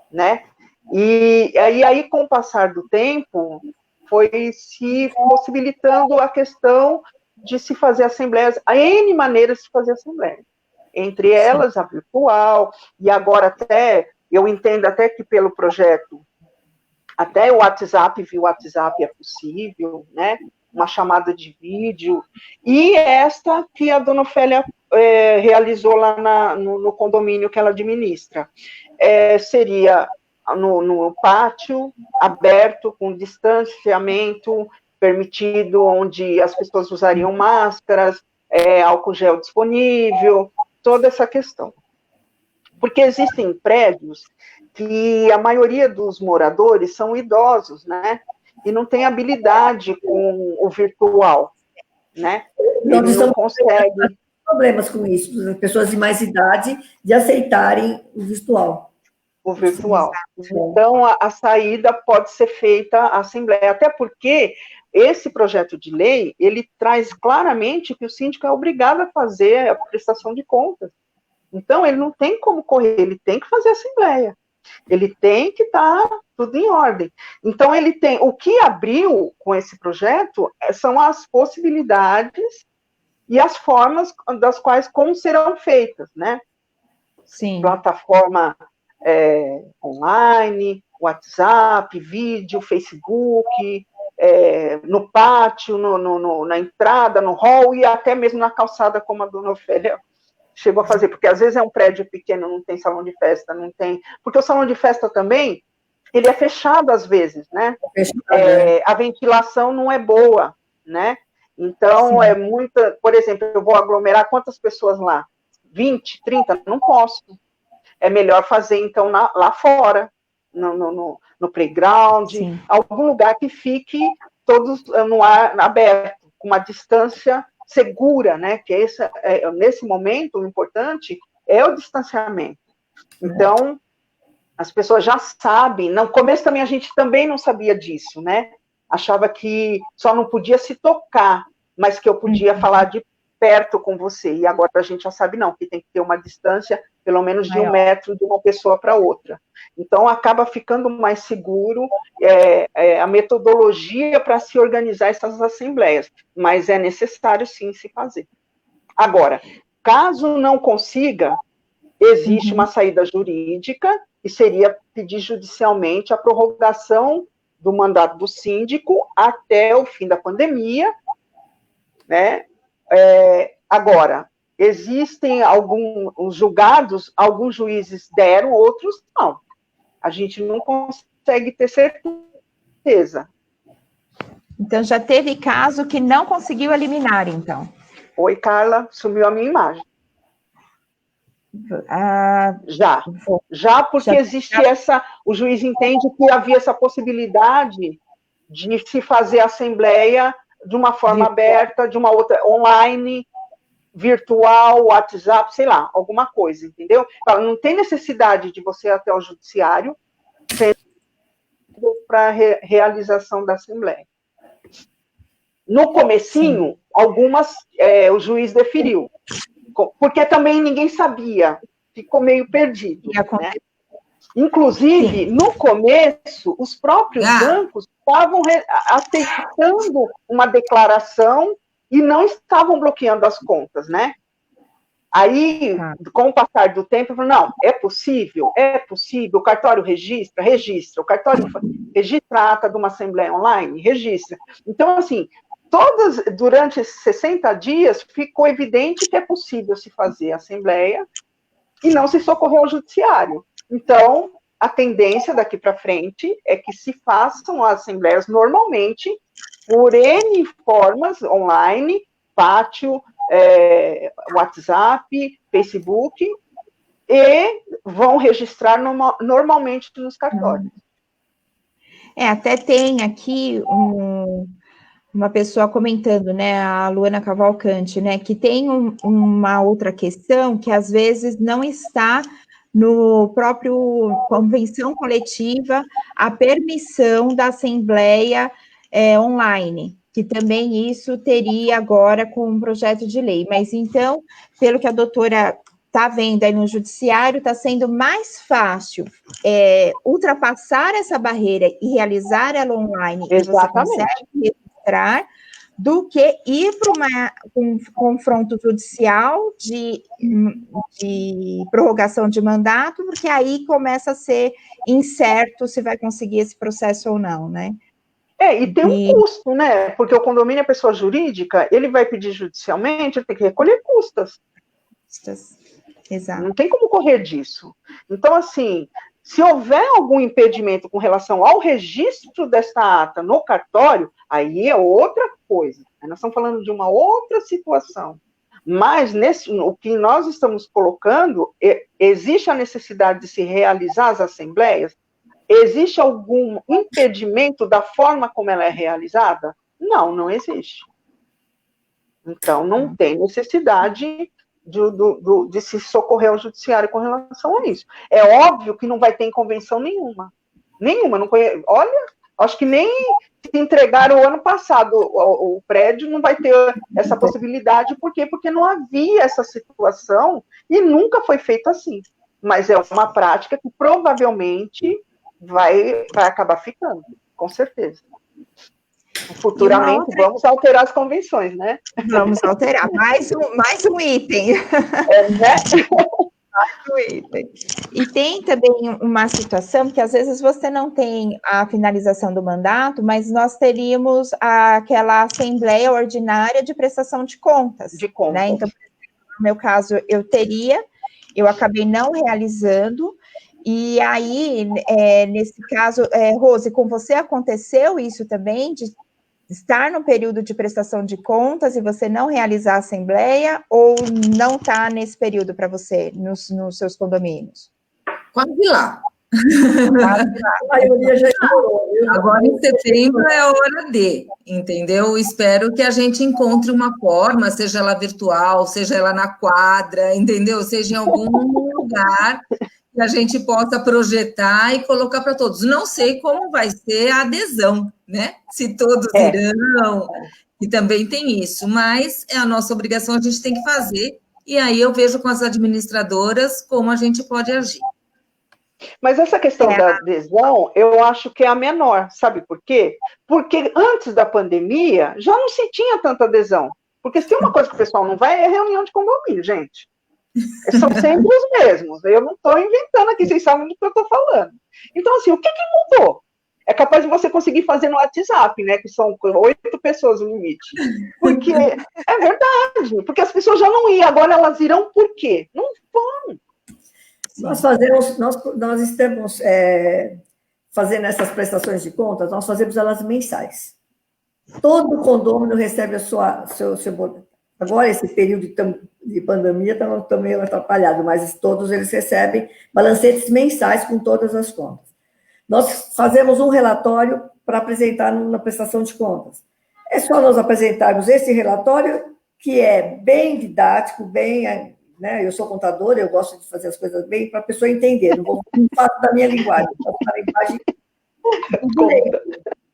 D: né? E aí, com o passar do tempo, foi se possibilitando a questão de se fazer assembleias, há N maneiras de fazer assembleia, entre elas a virtual, e agora até, eu entendo até que pelo projeto, até o WhatsApp, via WhatsApp é possível, né? Uma chamada de vídeo, e esta que a dona Ofélia realizou lá no condomínio que ela administra, seria no pátio, aberto, com distanciamento permitido, onde as pessoas usariam máscaras, álcool gel disponível, toda essa questão. Porque existem prédios que a maioria dos moradores são idosos, né? E não tem habilidade com o virtual, né? Eles não conseguem.
B: Problemas com isso, as pessoas de mais idade de aceitarem o virtual.
D: O virtual. Então, a saída pode ser feita à Assembleia, até porque esse projeto de lei, ele traz claramente que o síndico é obrigado a fazer a prestação de contas. Então, ele não tem como correr, ele tem que fazer a Assembleia. Ele tem que estar tudo em ordem. Então, ele tem. O que abriu com esse projeto são as possibilidades e as formas das quais como serão feitas, né?
A: Sim.
D: Plataforma online, WhatsApp, vídeo, Facebook, no pátio, na entrada, no hall e até mesmo na calçada, como a dona Ofélia chegou a fazer, porque às vezes é um prédio pequeno, não tem salão de festa, não tem... Porque o salão de festa também, ele é fechado às vezes, né? A ventilação não é boa, né? Então, é muita... Por exemplo, eu vou aglomerar quantas pessoas lá? 20, 30? Não posso. É melhor fazer, então, lá fora, no playground, algum lugar que fique todos no ar aberto, com uma distância segura, né? Que nesse momento, o importante é o distanciamento. Então, as pessoas já sabem. No começo também a gente também não sabia disso, né? Achava que só não podia se tocar, mas que eu podia falar de perto com você. E agora a gente já sabe não, que tem que ter uma distância pelo menos de 1 metro de uma pessoa para outra. Então, acaba ficando mais seguro a metodologia para se organizar essas assembleias, mas é necessário, sim, se fazer. Agora, caso não consiga, existe uma saída jurídica, que seria pedir judicialmente a prorrogação do mandato do síndico até o fim da pandemia, né? Agora, existem alguns julgados, alguns juízes deram, outros não. A gente não consegue ter certeza.
A: Então, já teve caso que não conseguiu eliminar, então?
D: Oi, Carla, sumiu a minha imagem. Já porque existe o juiz entende que havia essa possibilidade de se fazer assembleia de uma forma aberta, de uma outra, online, virtual, WhatsApp, sei lá, alguma coisa, entendeu? Então, não tem necessidade de você ir até o judiciário para realização da assembleia. No comecinho, algumas o juiz deferiu, porque também ninguém sabia, ficou meio perdido, né? Inclusive, no começo, os próprios bancos estavam aceitando uma declaração e não estavam bloqueando as contas, né? Aí, com o passar do tempo, não, é possível, o cartório registra, o cartório registra a ata de uma assembleia online, registra. Então, assim, durante esses 60 dias, ficou evidente que é possível se fazer assembleia e não se socorrer ao judiciário. Então, a tendência daqui para frente é que se façam assembleias normalmente por N formas online, pátio, WhatsApp, Facebook, e vão registrar normalmente nos cartórios.
A: Até tem aqui uma pessoa comentando, né, a Luana Cavalcante, né, que tem uma outra questão que às vezes não está no próprio convenção coletiva a permissão da assembleia online, que também isso teria agora com um projeto de lei. Mas então, pelo que a doutora está vendo aí no judiciário, está sendo mais fácil ultrapassar essa barreira e realizar ela online.
D: Exatamente.
A: E você consegue registrar, do que ir para um confronto judicial de prorrogação de mandato, porque aí começa a ser incerto se vai conseguir esse processo ou não, né?
D: E tem um custo, né? Porque o condomínio é pessoa jurídica, ele vai pedir judicialmente, ele tem que recolher custas.
A: Exato.
D: Não tem como correr disso. Então, assim, se houver algum impedimento com relação ao registro desta ata no cartório, aí é outra coisa. Nós estamos falando de uma outra situação, Mas o que nós estamos colocando, existe a necessidade de se realizar as assembleias? Existe algum impedimento da forma como ela é realizada? Não, não existe. Então, não tem necessidade de se socorrer ao judiciário com relação a isso. É óbvio que não vai ter convenção nenhuma. Não conheço. Olha, acho que nem se entregaram o ano passado o prédio, não vai ter essa possibilidade. Por quê? Porque não havia essa situação e nunca foi feito assim. Mas é uma prática que provavelmente vai acabar ficando, com certeza. Futuramente vamos alterar as convenções, né?
A: Vamos alterar. Mais um item.
D: Né?
A: Mais um item. E tem também uma situação que às vezes você não tem a finalização do mandato, mas nós teríamos aquela assembleia ordinária de prestação de contas. Né? Então, no meu caso, eu acabei não realizando. E aí, nesse caso, Rose, com você aconteceu isso também, de estar no período de prestação de contas e você não realizar a assembleia, ou não está nesse período para você, nos seus condomínios?
C: Quase lá. A maioria já chegou. Agora, em setembro, é hora entendeu? Espero que a gente encontre uma forma, seja ela virtual, seja ela na quadra, entendeu? Seja em algum lugar que a gente possa projetar e colocar para todos. Não sei como vai ser a adesão, né? Se todos irão, e também tem isso, mas é a nossa obrigação, a gente tem que fazer, e aí eu vejo com as administradoras como a gente pode agir.
D: Mas essa questão da adesão, eu acho que é a menor, sabe por quê? Porque antes da pandemia, já não se tinha tanta adesão. Porque se tem uma coisa que o pessoal não vai, é reunião de condomínio, gente. São sempre os mesmos. Eu não estou inventando aqui, vocês sabem do que eu estou falando. Então, assim, o que mudou? É capaz de você conseguir fazer no WhatsApp, né? Que são 8 pessoas o limite. Porque é verdade, porque as pessoas já não iam, agora elas irão por quê? Não vão.
B: Nós estamos fazendo essas prestações de contas, nós fazemos elas mensais. Todo condomínio recebe seu boleto. Agora, esse período de pandemia está meio atrapalhado, mas todos eles recebem balancetes mensais com todas as contas. Nós fazemos um relatório para apresentar na prestação de contas. É só nós apresentarmos esse relatório, que é bem didático, bem... Né? Eu sou contadora, eu gosto de fazer as coisas bem para a pessoa entender. Não vou falar da minha linguagem, vou falar da linguagem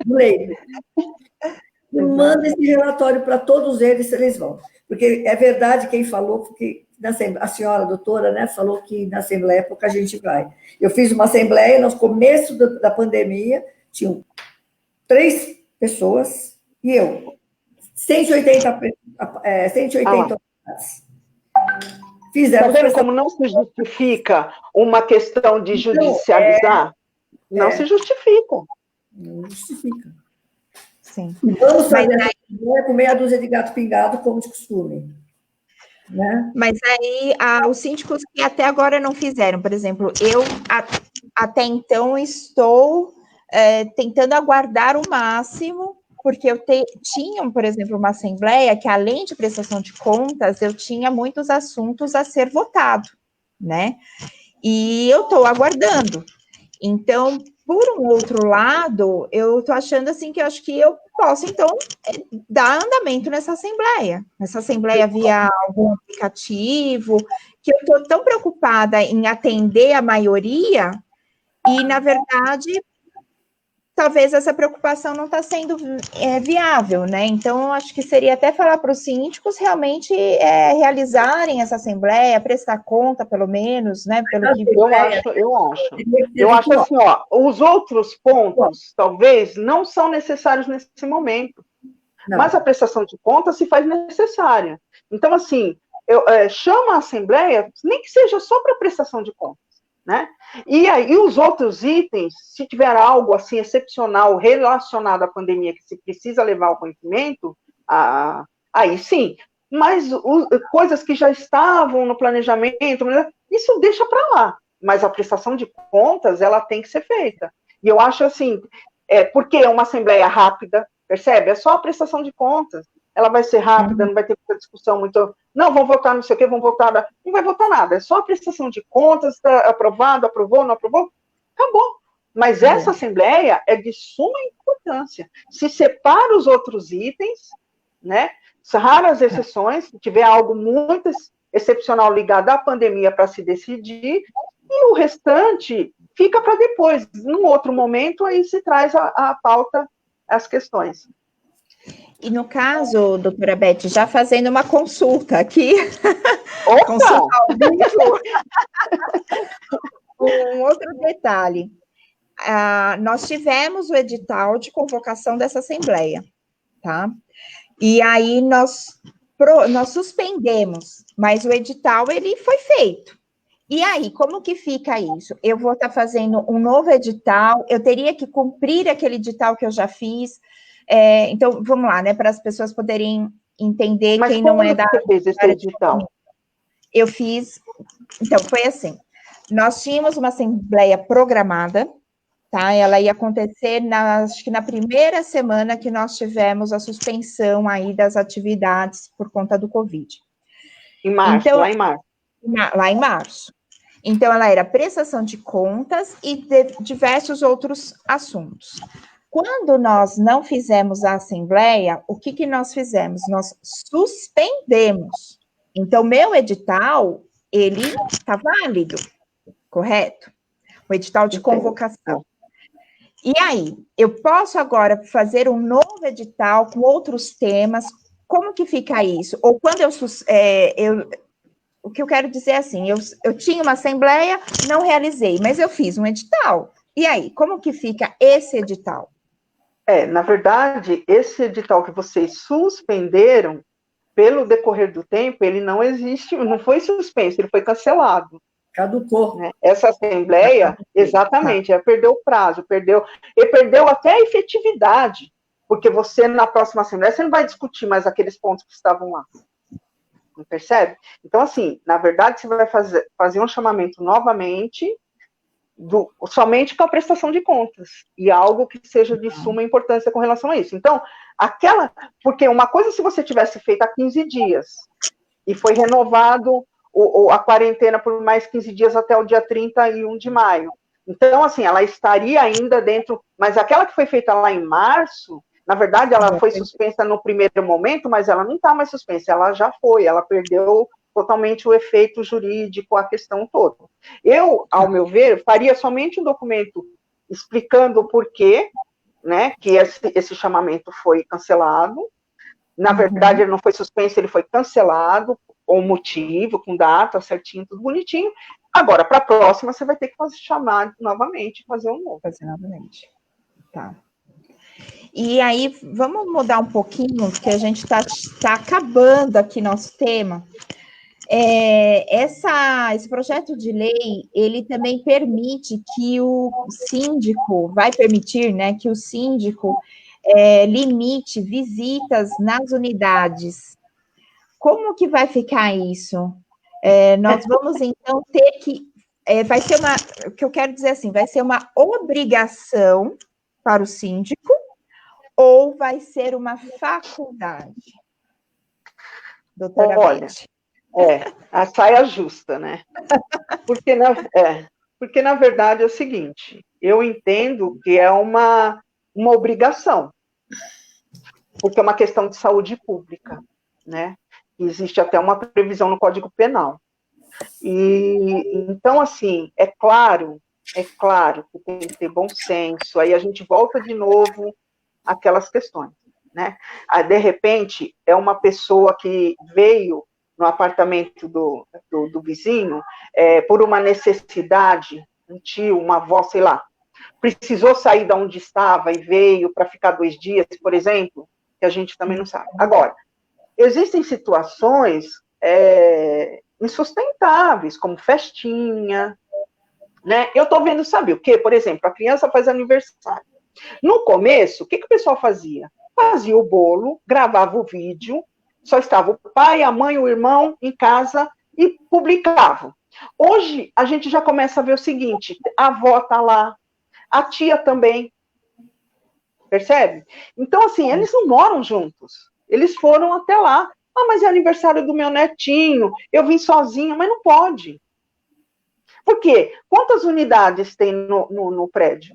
B: do leigo. Manda esse relatório para todos eles vão. Porque é verdade quem falou, porque a senhora doutora, né, falou que na assembleia pouca gente vai. Eu fiz uma assembleia no começo da pandemia, tinham 3 pessoas e eu. 180
D: Está vendo como não se justifica uma questão de judicializar? Não se justifica.
B: Não justifica.
A: Sim.
B: Vamos fazer com meia dúzia de gato pingado, como de costume. Né?
A: Mas aí, os síndicos que até agora não fizeram, por exemplo, eu até então estou tentando aguardar o máximo, porque eu tinha, por exemplo, uma assembleia que, além de prestação de contas, eu tinha muitos assuntos a ser votado, né? E eu estou aguardando. Então, por um outro lado, eu estou achando assim que eu acho que eu posso, então, dar andamento nessa assembleia via algum aplicativo, que eu estou tão preocupada em atender a maioria, e, na verdade, talvez essa preocupação não está sendo viável, né? Então, eu acho que seria até falar para os síndicos realmente realizarem essa assembleia, prestar conta, pelo menos, né? Pelo que
D: eu acho assim, ó, os outros pontos, talvez, não são necessários nesse momento, mas a prestação de contas se faz necessária. Então, assim, chama a assembleia, nem que seja só para prestação de contas. Né? E aí os outros itens, se tiver algo assim excepcional relacionado à pandemia que se precisa levar ao conhecimento, aí sim, mas coisas que já estavam no planejamento, isso deixa para lá, mas a prestação de contas, ela tem que ser feita, e eu acho assim, porque é uma assembleia rápida, percebe? É só a prestação de contas, ela vai ser rápida, não vai ter muita discussão muito... Não, vão votar não sei o quê, vão votar... Não vai votar nada, é só a prestação de contas, tá aprovado, aprovou, não aprovou, acabou. Mas essa assembleia é de suma importância. Se separa os outros itens, né? Raras exceções, se tiver algo muito excepcional ligado à pandemia para se decidir, e o restante fica para depois. Num outro momento, aí se traz a pauta, as questões.
A: E no caso, doutora Beth, já fazendo uma consulta aqui,
D: Opa!
A: consulta ao vivo, um outro detalhe. Nós tivemos o edital de convocação dessa assembleia, tá? E aí nós suspendemos, mas o edital, ele foi feito. E aí, como que fica isso? Eu vou estar fazendo um novo edital, eu teria que cumprir aquele edital que eu já fiz. Então, vamos lá, né, para as pessoas poderem entender. Mas quem não é da...
D: Você fez esse edital?
A: Eu fiz... Então, foi assim, nós tínhamos uma assembleia programada, tá? Ela ia acontecer, acho que na primeira semana que nós tivemos a suspensão aí das atividades por conta do Covid.
D: Em março, então, lá em março.
A: Lá em março. Então, ela era prestação de contas e diversos outros assuntos. Quando nós não fizemos a assembleia, o que nós fizemos? Nós suspendemos. Então, meu edital, ele está válido, correto? O edital de convocação. E aí, eu posso agora fazer um novo edital com outros temas? Como que fica isso? Ou quando o que eu quero dizer é assim, eu tinha uma assembleia, não realizei, mas eu fiz um edital. E aí, como que fica esse edital?
D: Na verdade, esse edital que vocês suspenderam, pelo decorrer do tempo, ele não existe, não foi suspenso, ele foi cancelado.
B: Caducou.
D: Né? Essa assembleia, exatamente, perdeu o prazo, e perdeu até a efetividade, porque você, na próxima assembleia, você não vai discutir mais aqueles pontos que estavam lá. Não percebe? Então, assim, na verdade, você vai fazer um chamamento novamente, somente com a prestação de contas, e algo que seja de suma importância com relação a isso. Então, porque uma coisa se você tivesse feito há 15 dias, e foi renovado a quarentena por mais 15 dias até o dia 31 de maio. Então, assim, ela estaria ainda dentro, mas aquela que foi feita lá em março, na verdade, ela foi suspensa no primeiro momento, mas ela não está mais suspensa, ela já foi, ela perdeu totalmente o efeito jurídico, a questão toda. Eu, ao meu ver, faria somente um documento explicando o porquê, né, que esse chamamento foi cancelado. Na verdade, ele não foi suspenso, ele foi cancelado, ou motivo, com data certinho, tudo bonitinho. Agora, para a próxima, você vai ter que chamar novamente, fazer um novo.
A: Fazer novamente. Tá. E aí, vamos mudar um pouquinho, porque a gente está acabando aqui nosso tema. Esse projeto de lei, ele também permite que o síndico, vai permitir, né, que o síndico limite visitas nas unidades. Como que vai ficar isso? Nós vamos, então, ter que... vai ser o que eu quero dizer assim, vai ser uma obrigação para o síndico ou vai ser uma faculdade? Doutora
D: Olha,
A: Beth.
D: a saia justa, né? Porque, na verdade, é o seguinte, eu entendo que é uma obrigação, porque é uma questão de saúde pública, né? Existe até uma previsão no Código Penal. E, então, assim, é claro que tem que ter bom senso, aí a gente volta de novo àquelas questões, né? De repente, é uma pessoa que veio no apartamento do vizinho, por uma necessidade, um tio, uma avó, sei lá, precisou sair de onde estava e veio para ficar 2 dias, por exemplo, que a gente também não sabe. Agora, existem situações insustentáveis, como festinha, né? Eu estou vendo, sabe o quê? Por exemplo, a criança faz aniversário. No começo, o que o pessoal fazia? Fazia o bolo, gravava o vídeo, só estava o pai, a mãe, o irmão em casa e publicavam. Hoje, a gente já começa a ver o seguinte, a avó está lá, a tia também, percebe? Então, assim, eles não moram juntos. Eles foram até lá. Ah, mas é aniversário do meu netinho, eu vim sozinha, mas não pode. Por quê? Quantas unidades tem no prédio?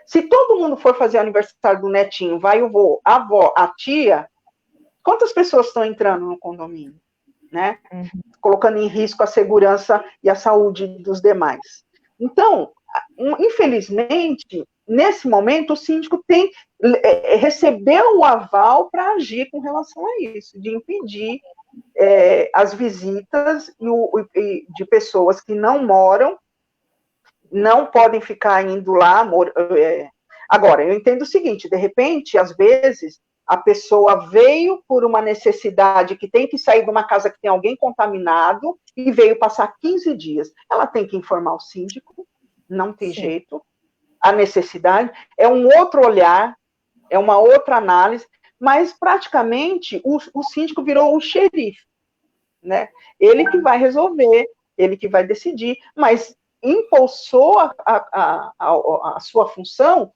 D: Se todo mundo for fazer o aniversário do netinho, vai o vô, a avó, a tia, quantas pessoas estão entrando no condomínio? Né? Colocando em risco a segurança e a saúde dos demais. Então, infelizmente, nesse momento, o síndico recebeu o aval para agir com relação a isso, de impedir as visitas de pessoas que não moram, não podem ficar indo lá. Agora, eu entendo o seguinte, de repente, às vezes, a pessoa veio por uma necessidade que tem que sair de uma casa que tem alguém contaminado e veio passar 15 dias. Ela tem que informar o síndico, não tem jeito. A necessidade é um outro olhar, é uma outra análise, mas praticamente o síndico virou o xerife, né? Ele que vai resolver, ele que vai decidir, mas impulsou a sua função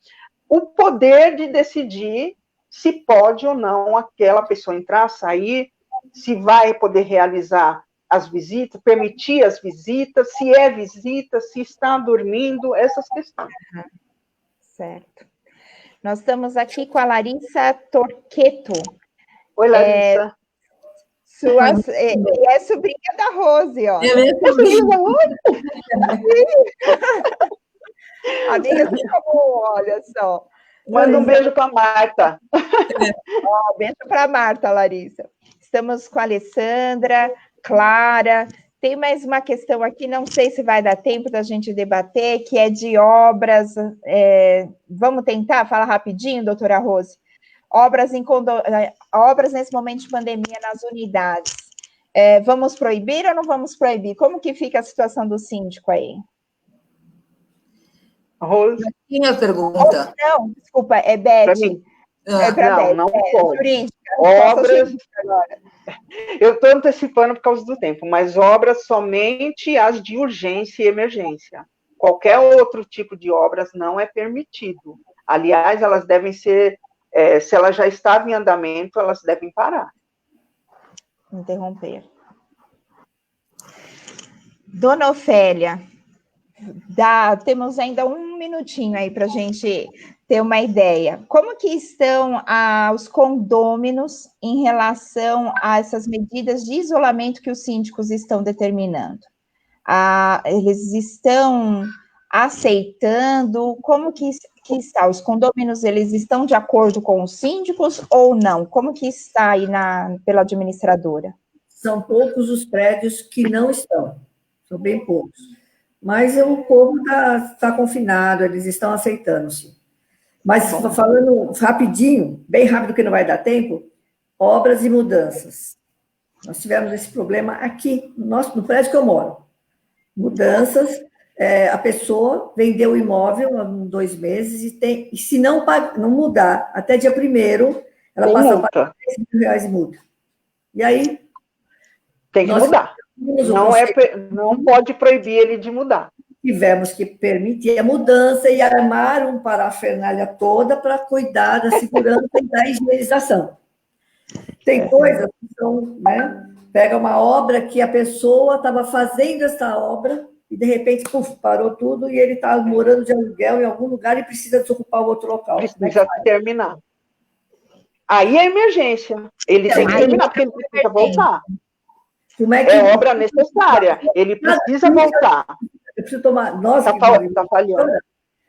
D: o poder de decidir se pode ou não aquela pessoa entrar, sair, se vai poder realizar as visitas, permitir as visitas, se é visita, se está dormindo, essas questões.
A: Certo. Nós estamos aqui com a Larissa Torqueto.
D: Oi, Larissa.
A: É sobrinha da Rose, ó.
C: É minha sobrinha da Rose?
A: Amiga, como, olha só.
D: Manda um beijo para a Marta.
A: Beijo para a Marta, Larissa. Estamos com a Alessandra, Clara. Tem mais uma questão aqui, não sei se vai dar tempo da gente debater, que é de obras. Vamos tentar falar rapidinho, doutora Rose? Obras nesse momento de pandemia nas unidades. Vamos proibir ou não vamos proibir? Como que fica a situação do síndico aí?
D: Rose?
C: Tinha pergunta.
A: Não, desculpa, é Beth.
D: Para mim?
A: Não pode.
D: Jurídica. Obras. Eu estou antecipando por causa do tempo, mas obras somente as de urgência e emergência. Qualquer outro tipo de obras não é permitido. Aliás, elas devem ser, se ela já estava em andamento, elas devem parar.
A: Interromper. Dona Ofélia, temos ainda um minutinho aí para a gente ter uma ideia. Como que estão os condôminos em relação a essas medidas de isolamento que os síndicos estão determinando? Eles estão aceitando? Como que está? Os condôminos, eles estão de acordo com os síndicos ou não? Como que está aí pela administradora?
B: São poucos os prédios que não estão, são bem poucos. Mas o povo está confinado, eles estão aceitando, sim. Mas, falando rapidinho, bem rápido que não vai dar tempo, obras e mudanças. Nós tivemos esse problema aqui, no prédio que eu moro. Mudanças, a pessoa vendeu o imóvel há 2 meses e se não mudar até dia 1º, ela passa a pagar R$3.000 de multa. E aí...
D: Tem que mudar. Não pode proibir ele de mudar.
B: Tivemos que permitir a mudança e armar um parafernália toda para cuidar da segurança e da higienização. Tem coisas que são, né? Pega uma obra que a pessoa estava fazendo essa obra e, de repente, parou tudo e ele está morando de aluguel em algum lugar e precisa desocupar o outro local.
D: Precisa terminar. Aí é emergência. Ele tem que terminar, porque ele precisa voltar. É obra necessária. Ele precisa voltar.
B: Eu preciso tomar...
D: Está falhando.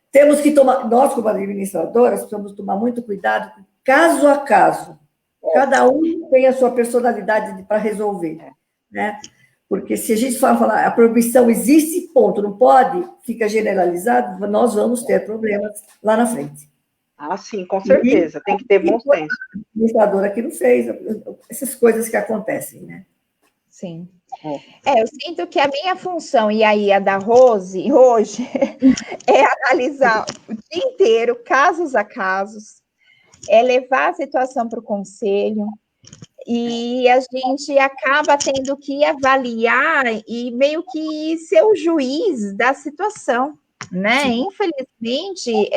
B: Temos que tomar... Nós, como administradoras, precisamos tomar muito cuidado, caso a caso. Cada um tem a sua personalidade para resolver, né? Porque se a gente falar a proibição existe, ponto, não pode, fica generalizado, nós vamos ter problemas lá na frente.
D: Ah, sim, com certeza. Tem que ter bom senso.
B: A administradora que não fez, essas coisas que acontecem, né?
A: Sim. Eu sinto que a minha função, e aí a da Rose, hoje, é analisar o dia inteiro, casos a casos, é levar a situação para o conselho, e a gente acaba tendo que avaliar e meio que ser o juiz da situação, né?
C: Sim.
A: Infelizmente,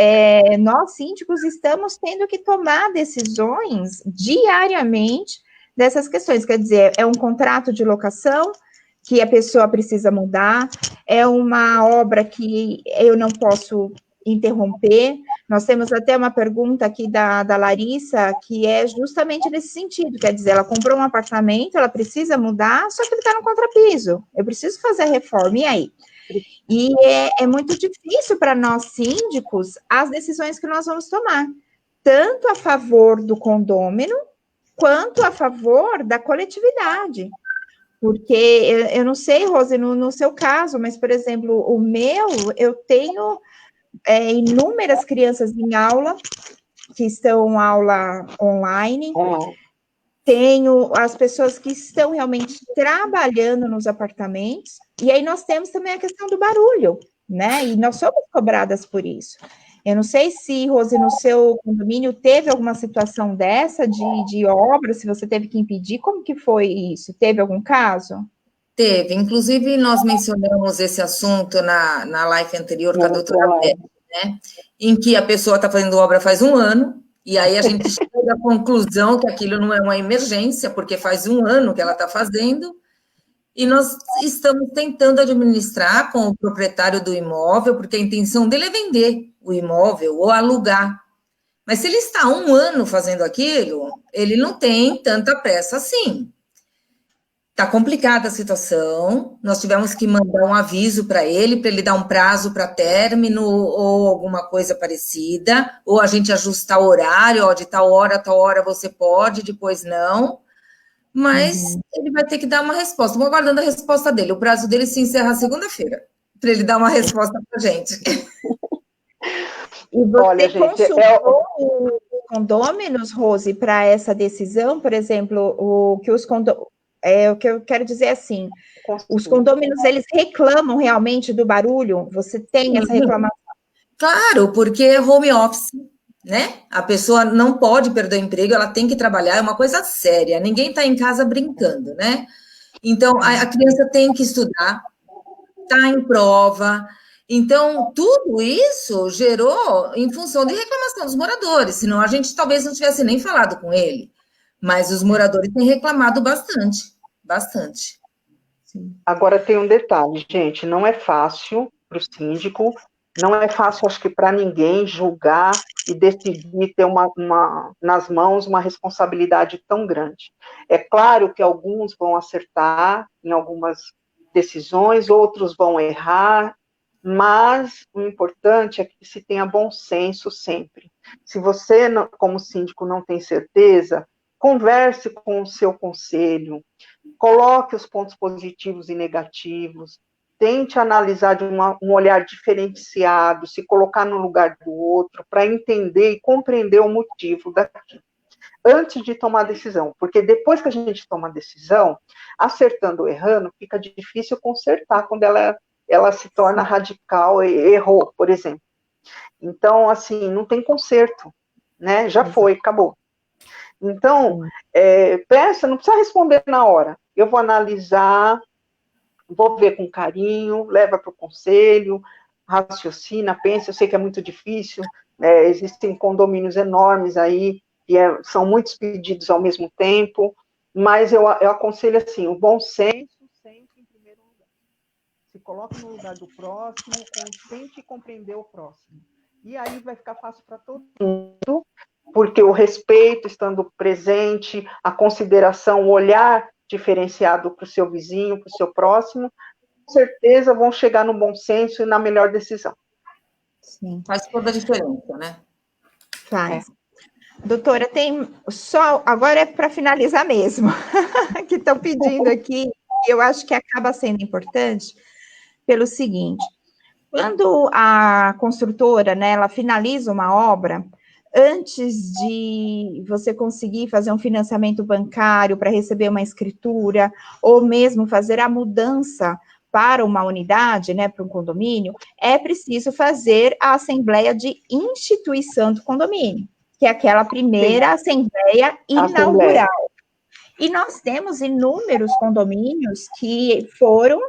A: nós síndicos estamos tendo que tomar decisões diariamente dessas questões. Quer dizer, é um contrato de locação que a pessoa precisa mudar, é uma obra que eu não posso interromper. Nós temos até uma pergunta aqui da Larissa, que é justamente nesse sentido, quer dizer, ela comprou um apartamento, ela precisa mudar, só que ele está no contrapiso, eu preciso fazer a reforma, e aí? E é muito difícil para nós síndicos as decisões que nós vamos tomar, tanto a favor do condômino, quanto a favor da coletividade. Porque eu não sei, Rose, no seu caso, mas, por exemplo, o meu, eu tenho inúmeras crianças em aula, que estão em aula online, tenho as pessoas que estão realmente trabalhando nos apartamentos, e aí nós temos também a questão do barulho, né? E nós somos cobradas por isso. Eu não sei se, Rose, no seu condomínio teve alguma situação dessa de obra, se você teve que impedir, como que foi isso? Teve algum caso?
C: Teve, inclusive nós mencionamos esse assunto na live anterior com a doutora Beth, né? Em que a pessoa está fazendo obra faz um ano, e aí a gente chega à conclusão que aquilo não é uma emergência, porque faz um ano que ela está fazendo, e nós estamos tentando administrar com o proprietário do imóvel, porque a intenção dele é vender o imóvel ou alugar. Mas se ele está há um ano fazendo aquilo, ele não tem tanta pressa assim. Está complicada a situação, nós tivemos que mandar um aviso para ele dar um prazo para término ou alguma coisa parecida, ou a gente ajustar o horário, ó, de tal hora você pode, depois não, mas ele vai ter que dar uma resposta. Estamos aguardando a resposta dele, o prazo dele se encerra segunda-feira, para ele dar uma resposta para a gente.
A: E você consultou o condôminos, Rose, para essa decisão? Por exemplo, o que eu quero dizer assim, os condôminos, eles reclamam realmente do barulho? Você tem essa reclamação?
C: Claro, porque é home office, né? A pessoa não pode perder o emprego, ela tem que trabalhar, é uma coisa séria, ninguém está em casa brincando, né? Então, a criança tem que estudar, está em prova. Então, tudo isso gerou em função de reclamação dos moradores, senão a gente talvez não tivesse nem falado com ele. Mas os moradores têm reclamado bastante.
D: Sim. Agora tem um detalhe, gente, não é fácil para o síndico, não é fácil, acho que para ninguém julgar e decidir ter nas mãos uma responsabilidade tão grande. É claro que alguns vão acertar em algumas decisões, outros vão errar, mas o importante é que se tenha bom senso sempre. Se você, como síndico, não tem certeza, converse com o seu conselho, coloque os pontos positivos e negativos, tente analisar de um olhar diferenciado, se colocar no lugar do outro, para entender e compreender o motivo daquilo, antes de tomar a decisão, porque depois que a gente toma a decisão, acertando ou errando, fica difícil consertar quando ela se torna radical e errou, por exemplo. Então, assim, não tem conserto, né? Já foi, acabou. Então, peça, não precisa responder na hora. Eu vou analisar, vou ver com carinho, leva para o conselho, raciocina, pensa. Eu sei que é muito difícil, existem condomínios enormes aí, que são muitos pedidos ao mesmo tempo, mas eu aconselho assim, o bom senso sempre em primeiro lugar. Se coloque no lugar do próximo, tente compreender o próximo. E aí vai ficar fácil para todo mundo, porque o respeito estando presente, a consideração, o olhar diferenciado para o seu vizinho, para o seu próximo, com certeza vão chegar no bom senso e na melhor decisão.
A: Sim.
C: Faz toda a diferença, né?
A: Faz. Doutora, tem só, agora é para finalizar mesmo, que estão pedindo aqui, eu acho que acaba sendo importante, pelo seguinte, quando a construtora, né, ela finaliza uma obra, antes de você conseguir fazer um financiamento bancário para receber uma escritura, ou mesmo fazer a mudança para uma unidade, né, para um condomínio, é preciso fazer a assembleia de instituição do condomínio, que é aquela primeira assembleia inaugural. E nós temos inúmeros condomínios que foram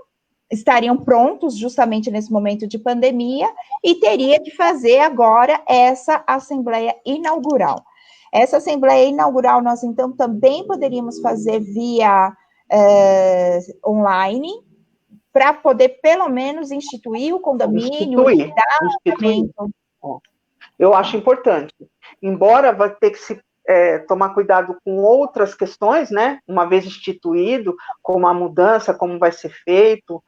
A: estariam prontos justamente nesse momento de pandemia e teria que fazer agora essa assembleia inaugural. Essa assembleia inaugural nós, então, também poderíamos fazer via online, para poder, pelo menos, instituir o condomínio.
D: Instituir. Eu acho importante. Embora vai ter que se tomar cuidado com outras questões, né? Uma vez instituído, como a mudança, como vai ser feito,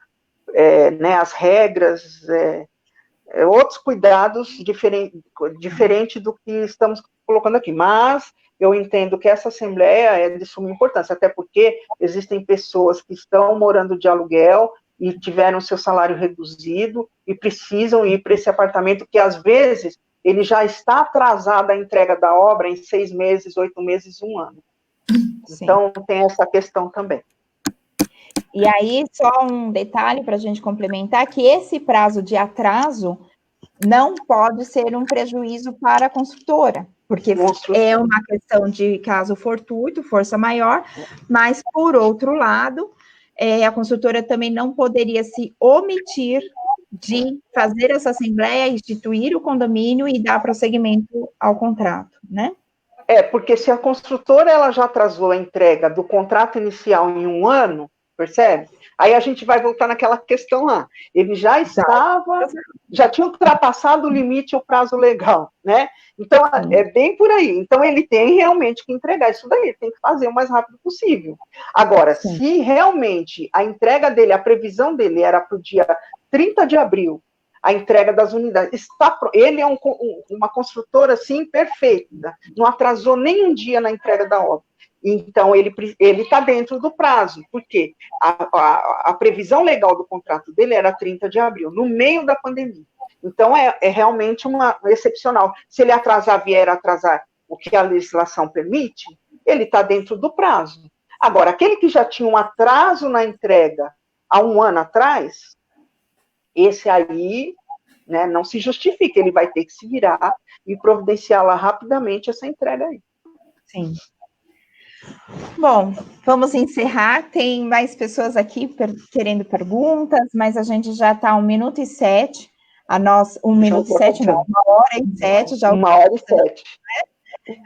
D: né, as regras, outros cuidados diferente do que estamos colocando aqui. Mas eu entendo que essa assembleia é de suma importância, até porque existem pessoas que estão morando de aluguel e tiveram seu salário reduzido e precisam ir para esse apartamento que, às vezes, ele já está atrasado a entrega da obra em 6 meses, 8 meses, 1 ano. Sim. Então, tem essa questão também.
A: E aí, só um detalhe para a gente complementar, que esse prazo de atraso não pode ser um prejuízo para a construtora, porque é uma questão de caso fortuito, força maior, mas, por outro lado, a construtora também não poderia se omitir de fazer essa assembleia, instituir o condomínio e dar prosseguimento ao contrato, né?
D: Porque se a construtora ela já atrasou a entrega do contrato inicial em 1 ano, percebe? Aí a gente vai voltar naquela questão lá. Ele já tinha ultrapassado o limite, o prazo legal, né? Então, é bem por aí. Então, ele tem realmente que entregar isso daí, ele tem que fazer o mais rápido possível. Agora, se realmente a entrega dele, a previsão dele era para o dia 30 de abril, a entrega das unidades, ele é uma construtora, assim, perfeita, não atrasou nem um dia na entrega da obra. Então, ele está dentro do prazo, porque a previsão legal do contrato dele era 30 de abril, no meio da pandemia. Então, é realmente uma excepcional. Se ele vier atrasar o que a legislação permite, ele está dentro do prazo. Agora, aquele que já tinha um atraso na entrega há 1 ano atrás, esse aí, né, não se justifica, ele vai ter que se virar e providenciar lá rapidamente essa entrega aí.
A: Sim. Bom, vamos encerrar. Tem mais pessoas aqui querendo perguntas, mas a gente já está 1h07. 1h07, não, 1h07. Já
D: 1h07.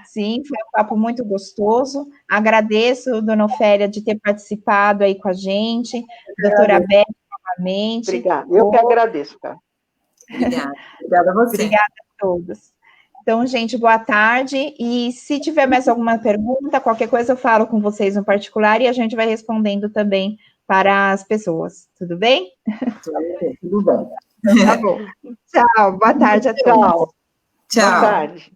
A: Sim, foi um papo muito gostoso. Agradeço, dona Ofélia, de ter participado aí com a gente. Doutora Beth, novamente.
D: Obrigada. Eu que agradeço, cara.
C: Obrigada. Obrigada a você.
A: Obrigada a todos. Então, gente, boa tarde. E se tiver mais alguma pergunta, qualquer coisa, eu falo com vocês no particular e a gente vai respondendo também para as pessoas. Tudo bem?
C: Tudo bem.
A: Tá bom. Tchau. Boa tarde a todos.
C: Tchau.
D: Boa tarde.